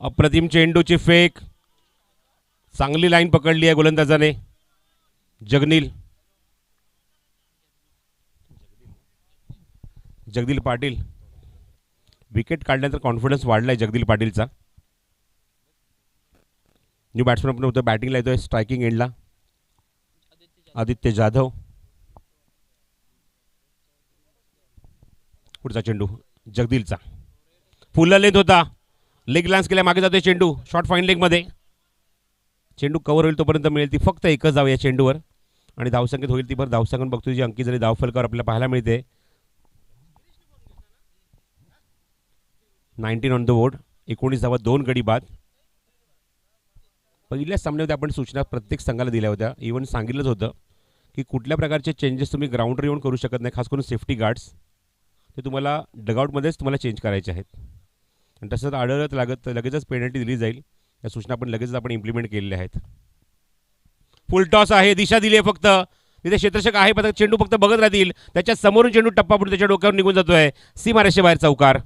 अप्रतिम चेंडूची फेक. चांगली लाईन पकडली आहे गोलंदाजाने. जगदील पाटील. विकेट काढल्यानंतर कॉन्फिडन्स वाढलाय जगदील पाटीलचा. न्यू बॅट्समन पण होतं. बॅटिंगला येतोय स्ट्रायकिंग एंडला आदित्य जाधव. पुढचा चेंडू जगदीलचा. फुल लेंथ होता. लेग लान्स केल्या मागे जातोय चेंडू. शॉर्ट फाईन लेगमध्ये. चेंडू कव्हर होईल तोपर्यंत मिळेल ती फक्त एकच धाव या चेंडूवर. आणि धावसंख्येत होईल ती भर धावसंख्येत बघतो जी अंकी झाली धावफलकावर आपल्याला पाहायला मिळते. 19 ऑन द बोर्ड. 19 धावा 2 गडी बाद. पहिल्या सामन्यामध्ये आपण सूचना प्रत्येक संघाला दिल्या होत्या. इव्हन सांगितलंच होतं की कुठल्या प्रकारचे चेंजेस तुम्ही ग्राउंडवर येऊन करू शकत नाही. खास करून सेफ्टी गार्ड्स ते तुम्हाला डगआउटमध्येच तुम्हाला चेंज करायचे आहेत. आणि तसंच आढळत लागत लगेचच पेनल्टी दिली जाईल. या सूचना आपण लगेचच आपण इम्प्लिमेंट केलेल्या आहेत. फुल टॉस आहे. दिशा दिली आहे फक्त. तिथे क्षेत्ररक्षक आहे पण चेंडू फक्त बघत राहतील. त्याच्या समोरून चेंडू टप्पा पडून त्याच्या डोक्यावर निघून जातोय. सीमारेषेबाहेर चौकार.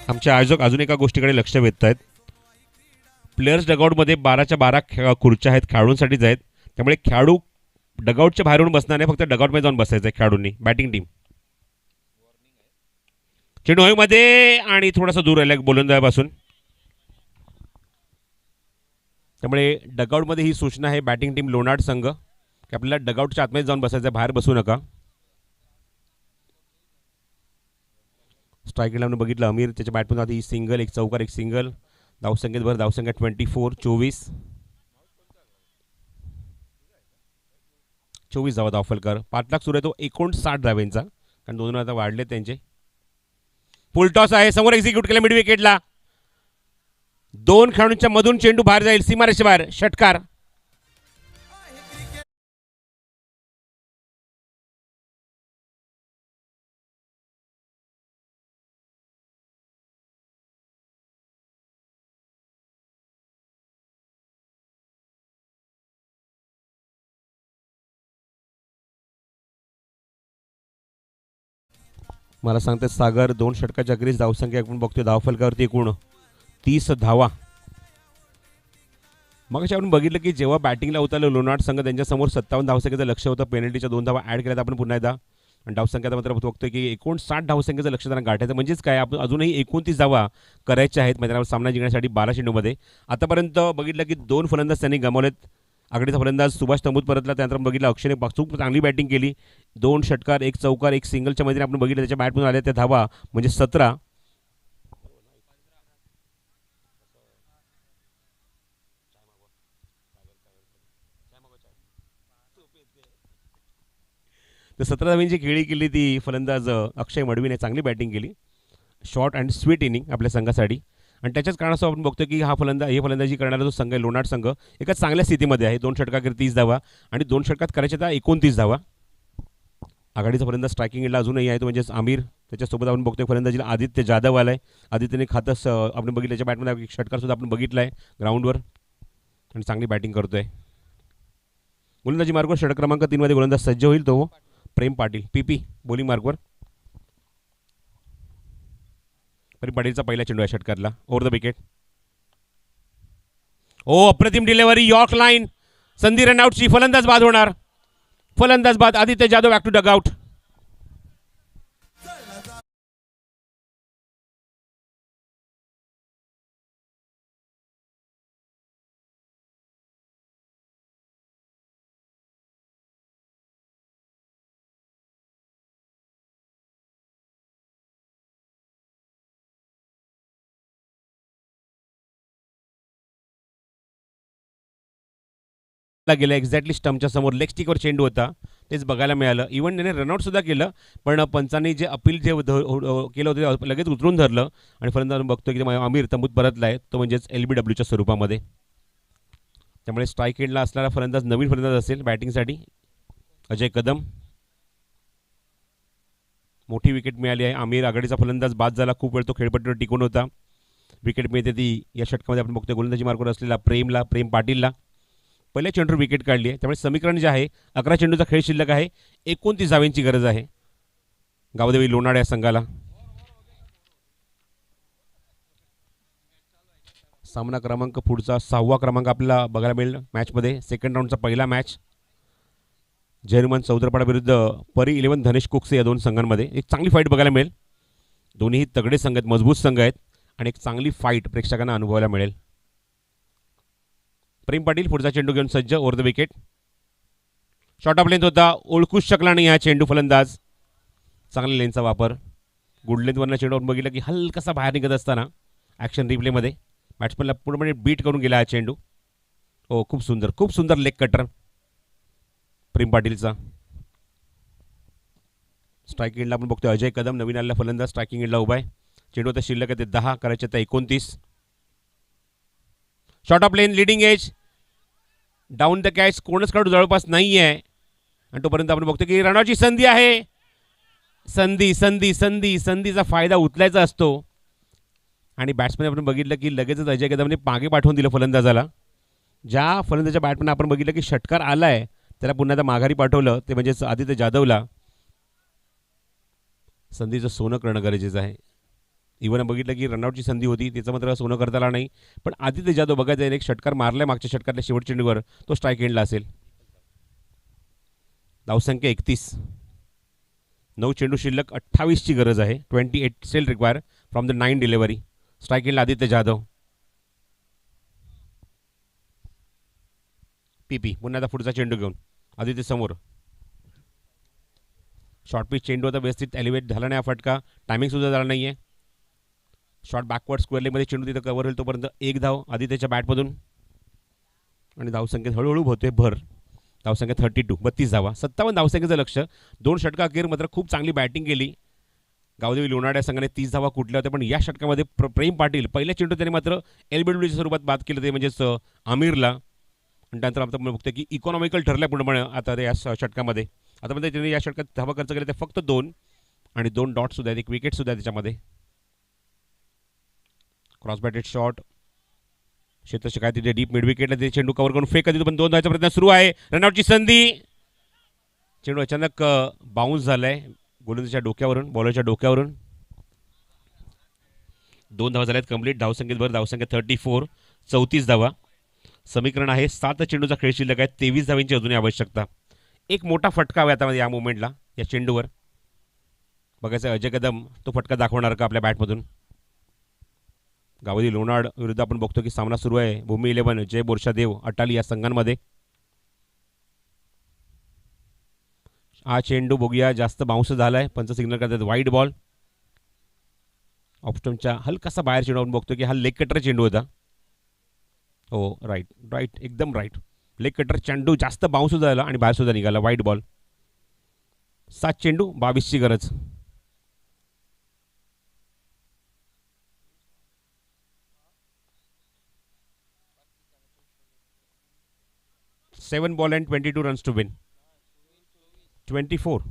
आमचे आयोजक अजून एका गोष्टीकडे लक्ष वेधत आहेत. प्लेयर्स डगआउटमध्ये 12च्या 12 खुर्च्या आहेत खेळाडूंसाठीच आहेत. त्यामुळे खेळाडू डगआउटच्या बाहेरून बसणार नाही. फक्त डगआउटमध्ये जाऊन बसायचं आहे खेळाडूंनी. बॅटिंग टीम चेंडू हवेमध्ये आणि थोडासा दूर राहिला गोलंदाजापासून. त्यामुळे डगआउटमध्ये ही सूचना आहे बॅटिंग टीम लोणाड संघ की आपल्याला डगआउटच्या आतमध्ये जाऊन बसायचं आहे. बाहेर बसू नका. स्ट्रायकेला आपण बघितलं अमीर त्याच्या बॅटमधून आधी सिंगल. एक चौकार एक सिंगल. धावसंख्येत भर. धावसंख्या 24 धावा धावफलकर. 5 लाख सुरू आहे तो 59 धाव्यांचा कारण 2 आता वाढले त्यांचे. फुल टॉस आहे. समोर एक्झिक्यूट केला मिड विकेटला. 2 खेळाडूंच्या मधून चेंडू बाहेर जाईल सीमारेषेबाहेर. षटकार. मला सांगतात सागर 2 षटकाच्या अखेरीस धावसंख्या आपण बघतोय धावफलकावरती एकूण 30 धावा. मग आपण बघितलं की जेव्हा बॅटिंगला उतरलं लोणाड संघ त्यांच्यासमोर 57 धावसंख्येचं लक्ष होतं. पेनल्टीच्या 2 धावा ॲड केल्यात आपण पुन्हा एकदा. आणि धावसंख्येत मात्र बघतोय की 59 धावसंख्येचं लक्ष त्यांना गाठायचं. म्हणजेच काय आपण अजूनही 29 धावा करायच्या आहेत मैदानावर सामना जिंकण्यासाठी 12 चेंडूमध्ये. आतापर्यंत बघितलं की 2 फलंदाज त्यांनी गमावलेत. आघाडीचा फलंदाज सुभाष तंबूत परतला. त्यानंतर बघितलं अक्षयने खूप चांगली बॅटिंग केली. 2 षटकार 1 चौकार 1 सिंगलच्या मध्ये आपण बघितलं. त्याच्या बॅटमधून आल्या त्या धावा म्हणजे 17. तर 17 धावांची खेळी केली ती फलंदाज अक्षय मडवीने. चांगली बॅटिंग केली. शॉर्ट अँड स्वीट इनिंग आपल्या संघासाठी. आणि त्याच्याच कारणास्तव आपण बघतो की हे फलंदाजी करणारा जो संघ आहे लोणाड संघ एका चांगल्या स्थितीमध्ये आहे. 2 षटकांवर 30 धावा आणि 2 षटकात करायच्या त्या 29 धावा. आघाडीचा फलंदाज स्ट्रायकिंग एंडला अजूनही आहे तो म्हणजेच आमिर. त्याच्यासोबत आपण बघतोय फलंदाजीला आदित्य जाधव आलाय. आदित्यने खातच आपण बघितलं त्याच्या बॅटमध्ये षटकार सुद्धा आपण बघितलं आहे ग्राउंडवर आणि चांगली बॅटिंग करतोय. गोलंदाजी मार्गवर षटक क्रमांक 3 मध्ये गोलंदाज सज्ज होईल तो प्रेम पाटील. पीपी बॉलिंग मार्गवर. प्रेम पाटीलचा पहिला चेंडू आहे षटकातला ओव्हर द विकेट. ओ अप्रतिम डिलेव्हरी यॉर्क लाईन. संधी रनआउटची. फलंदाज बाद होणार. फलंदाज बाद. Aditya Jadhav back to dugout. गेला एक्झॅक्टली स्टंपच्या समोर लेग स्टिकवर चेंडू होता. तेच बघायला मिळालं. इव्हन त्याने रनआउट सुद्धा केलं पण पंचांनी जे अपील जे केलं होतं ते लगेच उतरून धरलं आणि फलंदाज बघतो की आमिर तंबूत परतला आहे तो म्हणजेच LBWच्या स्वरूपामध्ये. त्यामुळे स्ट्राईक एंडला असणारा फलंदाज नवीन फलंदाज असेल बॅटिंगसाठी अजय कदम. मोठी विकेट मिळाली आहे. आमिर आघाडीचा फलंदाज बाद झाला. खूप वेळ तो खेळपट्टीवर टिकून होता. विकेट मिळते ती या षटकामध्ये आपण बघतोय गोलंदाजी मार्कवर असलेला प्रेम पाटीलला. पहिल्या चेंडूवर विकेट काढली आहे. त्यामुळे समीकरण जे आहे 11 चेंडूचा खेळ शिल्लक आहे. 29 धावांची गरज आहे गावदेवी लोणाड या संघाला. सामना क्रमांक पुढचा 6वा क्रमांक आपल्याला बघायला मिळेल मॅचमध्ये. सेकंड राऊंडचा पहिला मॅच जयनुमान चौदरपाडा विरुद्ध परी 11 धनेश कुकसे या दोन संघांमध्ये एक चांगली फाईट बघायला मिळेल. दोन्ही तगडे संघ आहेत, मजबूत संघ आहेत आणि एक चांगली फाईट प्रेक्षकांना अनुभवायला मिळेल. प्रेम पाटील पुढचा चेंडू घेऊन सज्ज over the wicket. Short of length होता. ओळखूच शकला नाही हा चेंडू फलंदाज. चांगल्या लेनचा वापर. गुड लेंथवरनं चेंडू बघितलं की हलकासा बाहेर निघत असताना ॲक्शन रिप्लेमध्ये बॅट्समॅनला पूर्णपणे बीट करून गेला हा चेंडू. हो खूप सुंदर लेग कटर प्रेम पाटीलचा. स्ट्रायकिंग एंडला आपण बघतोय अजय कदम नवीन आलेला फलंदाज स्ट्रायकिंग एंडला उभा आहे. चेंडू आता शिल्लक आहे ते 10 करायचे आता 29. Short of lane leading age down the catch. कोणच काढू जवळपास नाही आहे आणि तोपर्यंत आपण बघतो की रनआउटची संधी आहे. संधीचा फायदा उचलायचा असतो आणि बॅट्समॅन आपण बघितलं की लगेचच अजय कदमने मागे पाठवून दिलं फलंदाजाला. ज्या फलंदाजाच्या बॅटमॅन आपण बघितलं की षटकार आलाय त्याला पुन्हा आता माघारी पाठवलं ते म्हणजेच आदित्य जाधवला. संधीचं सोनं करणं गरजेचं आहे. इव्हन बघितलं की रनआउटची संधी होती त्याचं मात्र सोनं करता आला नाही. पण आदित्य जाधव बघायचं एक षटकार मारलाय मागच्या षटकातल्या शेवट चेंडूवर तो स्ट्राईक एंडला असेल. धावसंख्या 31. 9 चेंडू शिल्लक 28ची गरज आहे. 28 still require from the 9 delivery. Strike एंडला आदित्य जाधव. पीपी पुन्हा आता पुढचा चेंडू घेऊन आदित्य समोर. शॉर्ट पिच चेंडू आता व्यवस्थित एलिव्हेट झाला नाही. हा फटका टायमिंग सुद्धा झाला नाही आहे. शॉर्ट बॅकवर्ड स्क्वेअर लेगमध्ये चेंडू तिथं कव्हर होईल तोपर्यंत एक धाव आदित्यच्या बॅटमधून आणि धावसंख्येत हळूहळू होतोय भर. धावसंख्या 32 धावा. 57 धावसंख्येचं लक्ष. 2 षटका अखेर मात्र खूप चांगली बॅटिंग केली गावदेवी लोणाड या संघाने. 30 धावा कुठल्या होत्या पण या षटकामध्ये प्रेम पाटील पहिल्या चेंडू त्याने मात्र LBWच्या स्वरूपात बाद केलं ते म्हणजेच आमिरला. आणि त्यानंतर आपण बघतो की इकॉनॉमिकल ठरल्या पूर्णपणे आता या षटकामध्ये. आता म्हणजे त्याने या षटकात धावा खर्च केले ते फक्त 2 आणि 2 डॉटसुद्धा आहेत. एक विकेटसुद्धा आहे त्याच्यामध्ये. क्रॉस बॅटेड शॉट क्षेत्ररक्षक काय तिथे डीप मिड विकेटला ते चेंडू कव्हर करून फेक पण 2 धावांचा प्रयत्न सुरू आहे. रनआउटची संधी. चेंडू अचानक बाउन्स झालाय गोलंदाजाच्या डोक्यावरून बॉलरच्या डोक्यावरून. 2 धावा झाल्यात कंप्लीट. धावसंख्येत भर. धावसंख्या 34. 34 धावा. समीकरण आहे 7 चेंडूचा खेळ शिल्लक आहे. 23 धावांची अजूनही आवश्यकता. एक मोठा फटका हवा आता या मुवमेंटला या चेंडूवर. बघायचं अजय कदम तो फटका दाखवणार का आपल्या बॅटमधून. गावदेवी लोणाड विरुद्ध आपण बघतो की सामना सुरू आहे भूमी 11 जय बोरशादेव अटाली या संघांमध्ये. हा चेंडू बघूया जास्त बाउन्स झालाय. पंच सिग्नल करतात वाईड बॉल. ऑफस्टमच्या हलकासा बाहेर चेंडू आपण बघतो की हा लेग कटर चेंडू होता. हो राईट एकदम राईट. लेग कटर चेंडू जास्त बाउन्स झाला आणि बाहेर सुद्धा निघाला वाईड बॉल. 7 चेंडू 22ची गरज. Seven ball and 22 runs to win. 24.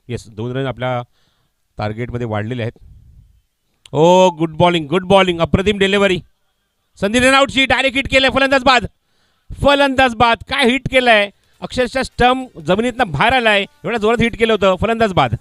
Yes, 2 run आपल्या टार्गेटमध्ये वाढलेले आहेत. ओ गुड बॉलिंग अप्रतिम डिलिव्हरी. संधी रनआउटची डायरेक्ट हिट केलंय. फलंदाज बाद काय हिट केलंय. अक्षरशः स्टंप जमिनीतनं बाहेर आलाय. एवढ्या जोरात हिट केलं होतं. फलंदाज बाद.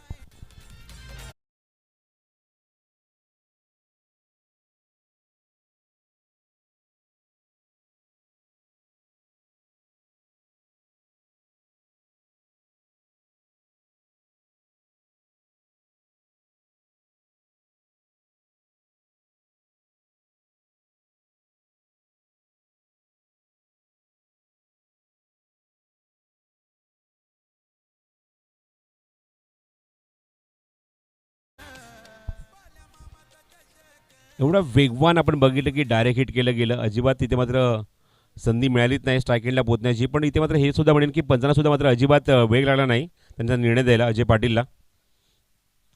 एवढं वेगवान आपण बघितलं की डायरेक्ट हिट केलं गेलं. अजिबात तिथे मात्र संधी मिळालीच नाही स्ट्राईक एंडला पोहोचण्याची. पण इथे मात्र हे सुद्धा म्हणेन की पंचांना सुद्धा मात्र अजिबात वेग लागला नाही त्यांचा निर्णय द्यायला अजय पाटीलला.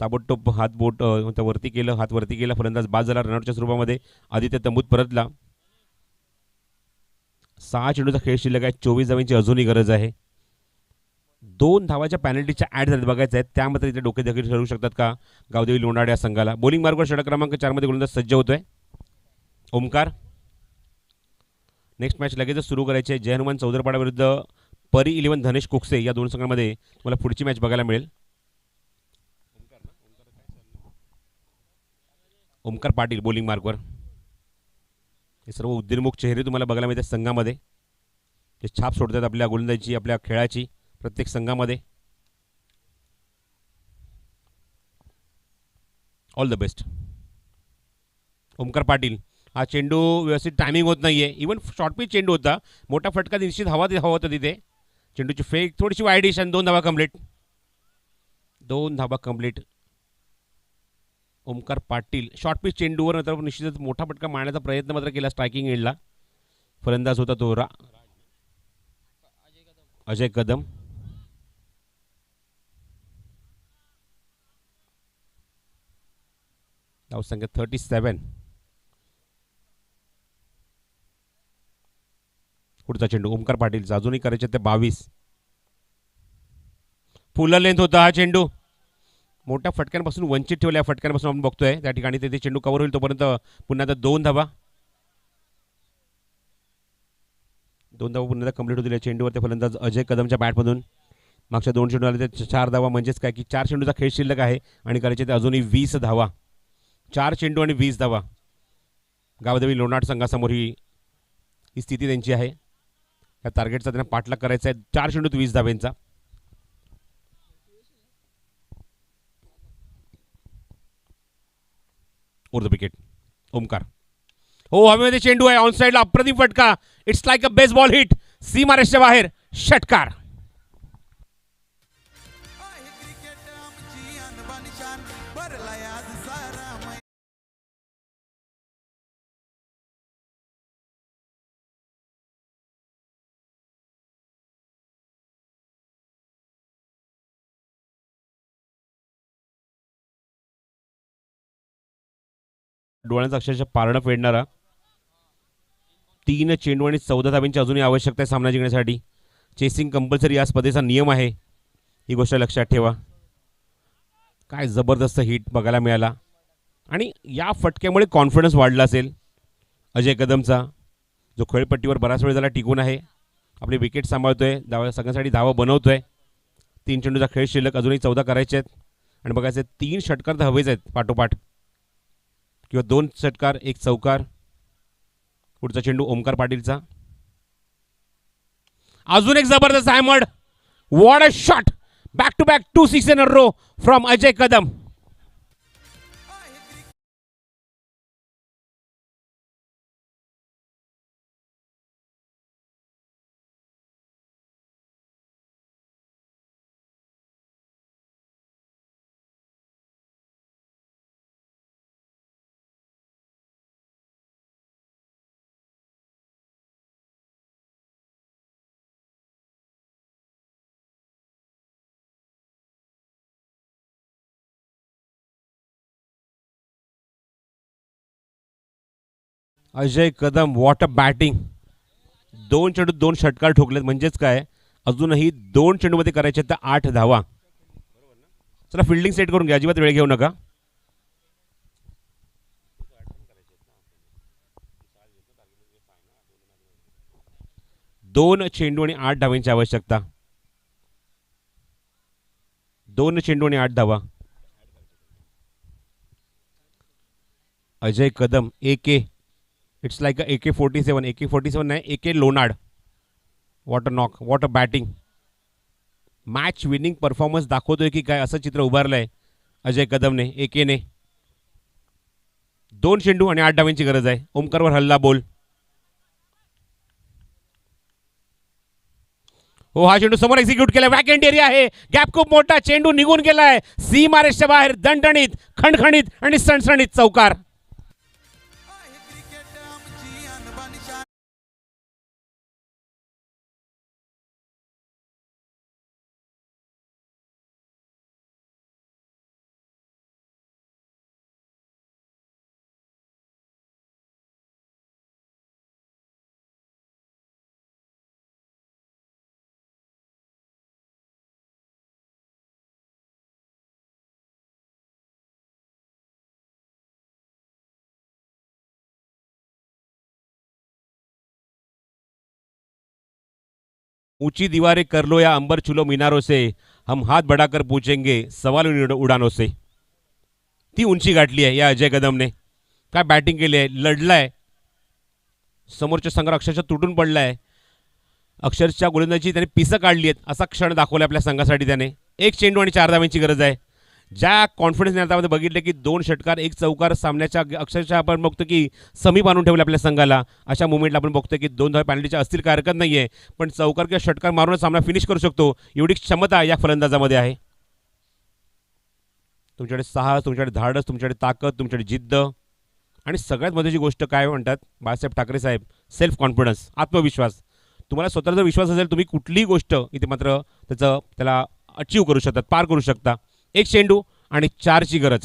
ताबडतोब हात वरती केलं. फलंदाज बाद झाला रनआउटच्या स्वरूपामध्ये. आदित्य तंबूत परतला. 6 चेंडूचा खेळ शिल्लक आहे. 24 धावांची अजूनही गरज आहे. 2 धावाच्या पॅनल्टीच्या ॲड झाल्यात बघायचं आहे. त्यामध्ये इथे डोकेदखल ठरवू शकतात का गावदेवी लोणाड या संघाला. बॉलिंग मार्गवर षटक क्रमांक 4 मध्ये गोलंदाज सज्ज होतोय ओमकार. नेक्स्ट मॅच लगेचच सुरू करायची आहे. जय हनुमान चौदरपाडा विरुद्ध परी 11 धनेश कुकसे या दोन संघांमध्ये तुम्हाला पुढची मॅच बघायला मिळेल. ओमकार पाटील बॉलिंग मार्कवर. हे सर्व उद्योन्मुख चेहरे तुम्हाला बघायला मिळतात संघामध्ये जे छाप सोडतात आपल्या गोलंदाजीची आपल्या खेळाची प्रत्येक संघामध्ये. All the best Omkar Patil. हा चेंडू व्यवस्थित टायमिंग होत नाहीये. इवन शॉर्ट पिच चेंडू होता. मोठा फटका निश्चित हवा होता तिथे. चेंडूची फेक थोडीशी वाईडिश आणि 2 धावा complete. Omkar Patil short pitch चेंडूवर नंतर निश्चितच मोठा फटका मारण्याचा प्रयत्न मात्र केला स्ट्रायकिंग एंडला. फलंदाज होता तो अजय कदम. धावसंख्या 37. पुढचा चेंडू ओमकार पाटीलचा अजूनही करायचे ते 22. फुल लेंथ होता हा चेंडू. मोठ्या फटक्यांपासून वंचित ठेवल्या फटक्यांपासून आपण बघतोय त्या ठिकाणी ते चेंडू कव्हर होईल तोपर्यंत पुन्हा 2 धावा. 2 धावा पुन्हा कंप्लीट होतील चेंडूवर. फलंदाज अजय कदमच्या बॅटमधून मागच्या 2 चेंडू आले ते 4 धावा. म्हणजेच काय की 4 चेंडूचा खेळ शिल्लक आहे आणि करायचे ते अजूनही 20 धावा. 4 चेंडू आणि 20 धावा. गावदेवी लोणाड संघासमोर ही स्थिती त्यांची आहे. या टार्गेटचा त्यांना पाठलाग करायचा आहे. 4 चेंडूत 20 धाब्यांचा. Over the wicket Omkar. हो हवेमध्ये चेंडू आहे ऑन साईडला अप्रतिम फटका. It's like a baseball hit. सीमारेषच्या बाहेर षटकार. डोळ्यांचा अक्षरशः पारणं फेडणारा. 3 चेंडू आणि 14 धाब्यांची अजूनही आवश्यकता आहे सामना जिंकण्यासाठी. चेसिंग कंपल्सरी या स्पर्धेचा नियम आहे. ही गोष्ट लक्षात ठेवा. काय जबरदस्त हिट बघायला मिळाला आणि या फटक्यामुळे कॉन्फिडन्स वाढला असेल अजय कदमचा जो खेळपट्टीवर बराच वेळ झाला टिकून आहे. आपली विकेट सांभाळतोय. सगळ्यांसाठी धावा बनवतोय. 3 चेंडूचा खेळ शिल्लक अजूनही 14 करायचे आहेत आणि बघायचे 3 षटकार तर हवेच आहेत पाठोपाठ किंवा 2 षटकार 1 चौकार. पुढचा चेंडू ओमकार पाटीलचा. अजून एक जबरदस्त hammered. What a shot. Back to back 2 6 in a row from Ajay Kadam. Ajay Kadam what a batting. 2 चेंडू 2 षटकार ठोकलेत म्हणजेच काय अजूनही 2 चेंडूमध्ये करायचे तर 8 धावा. चला फिल्डिंग सेट करून घ्या, अजिबात वेळ घेऊ नका. दोन चेंडू आणि 8 धावांची आवश्यकता. 2 चेंडू आणि 8 धावा. Ajay Kadam AK. It's like AK-47. AK-47 नाही, AK लोनार्ड. What a knock, what a batting. Match winning performance दाखवतोय की काय असं चित्र उभारलंय अजय कदमने AKने. 2 चेंडू आणि 8 धावांची गरज आहे. ओमकारवर हल्ला बोल. हो, हा चेंडू समोर एक्झिक्यूट केलाय. वॅकेंट एरिया आहे, गॅप खूप मोठा, चेंडू निघून गेलाय सीमारेषच्या बाहेर. दणदणीत, खणखणीत आणि सणसणीत चौकार. ऊंची दीवारें कर लो या अंबर चुलो मीनारों से, हम हात बढ़ाकर पूछेंगे सवाल उडानों से. ती उंची गाठली आहे या अजय कदमने. काय बॅटिंग केली आहे, लढलाय. समोरच्या संघावर अक्षरशः तुटून पडलाय. अक्षरशः गोलंदाजी त्याने पिसं काढली आहेत असा क्षण दाखवला आपल्या संघासाठी त्याने. 1 चेंडू आणि 4 धावांची गरज आहे. ज्या कॉन्फिडन्सने आता बघितलं की 2 षटकार 1 चौकार सामन्याच्या अक्षरशः आपण बघतो की समीप आणून ठेवलं आपल्या संघाला. अशा मुवमेंटला आपण बघतो की 2 धावा पॅनल्टीच्या असतील काय हरकत नाही आहे, पण चौकार किंवा षटकार मारूनच सामना फिनिश करू शकतो एवढी क्षमता या फलंदाजामध्ये आहे. तुमच्याकडे साहस, तुमच्याकडे धाडस, तुमच्याकडे ताकद, तुमच्याकडे जिद्द आणि सगळ्यात महत्त्वाची गोष्ट काय म्हणतात बाळासाहेब ठाकरे साहेब, सेल्फ कॉन्फिडन्स, आत्मविश्वास. तुम्हाला स्वतःचा जर विश्वास असेल तुम्ही कुठलीही गोष्ट इथे मात्र त्याला अचीव करू शकतात, पार करू शकता. 1 चेंडू आणि 4ची गरज.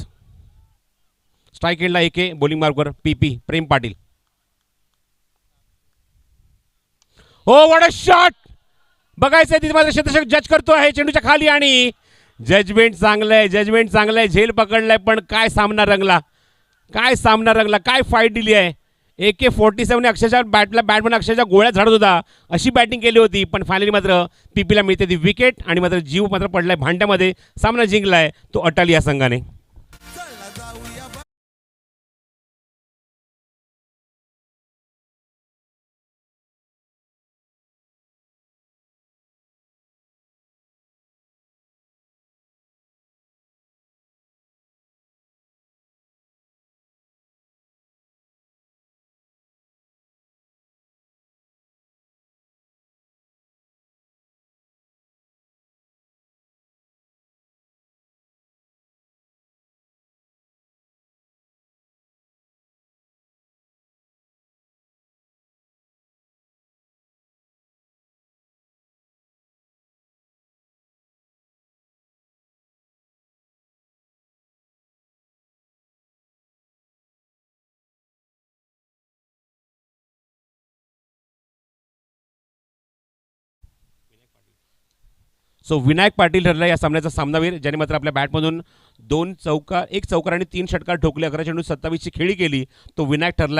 स्ट्राईक एंडला AK, बॉलिंग मार्कवर PP प्रेम पाटील. हो, वॉट अ शॉट. बघायचंय तिथे मात्र क्षेत्ररक्षक जज करतो आहे चेंडूच्या खाली आणि जजमेंट चांगलंय, जजमेंट चांगलंय. झेल पकडलाय पण काय सामना रंगला, काय सामना रंगला, काय फाईट दिली आहे. AK-47 अक्षरशः बॅटमन अक्षरशः गोळ्या झाडत होता अशी बॅटिंग केली होती, पण फायनली मात्र PPला मिळते ती विकेट आणि मात्र जीव मात्र पडलाय भांड्यामध्ये. सामना जिंकलाय तो अटाली या संघाने. सो विनायक पाटील ठरला या सामन्याचा सामनावीर, ज्याने मात्र आपल्या बॅटमधून 1 चौकार आणि 3 षटकार ठोकले. 11 चेंडू 27ची खेळी केली. तो विनायक ठरला.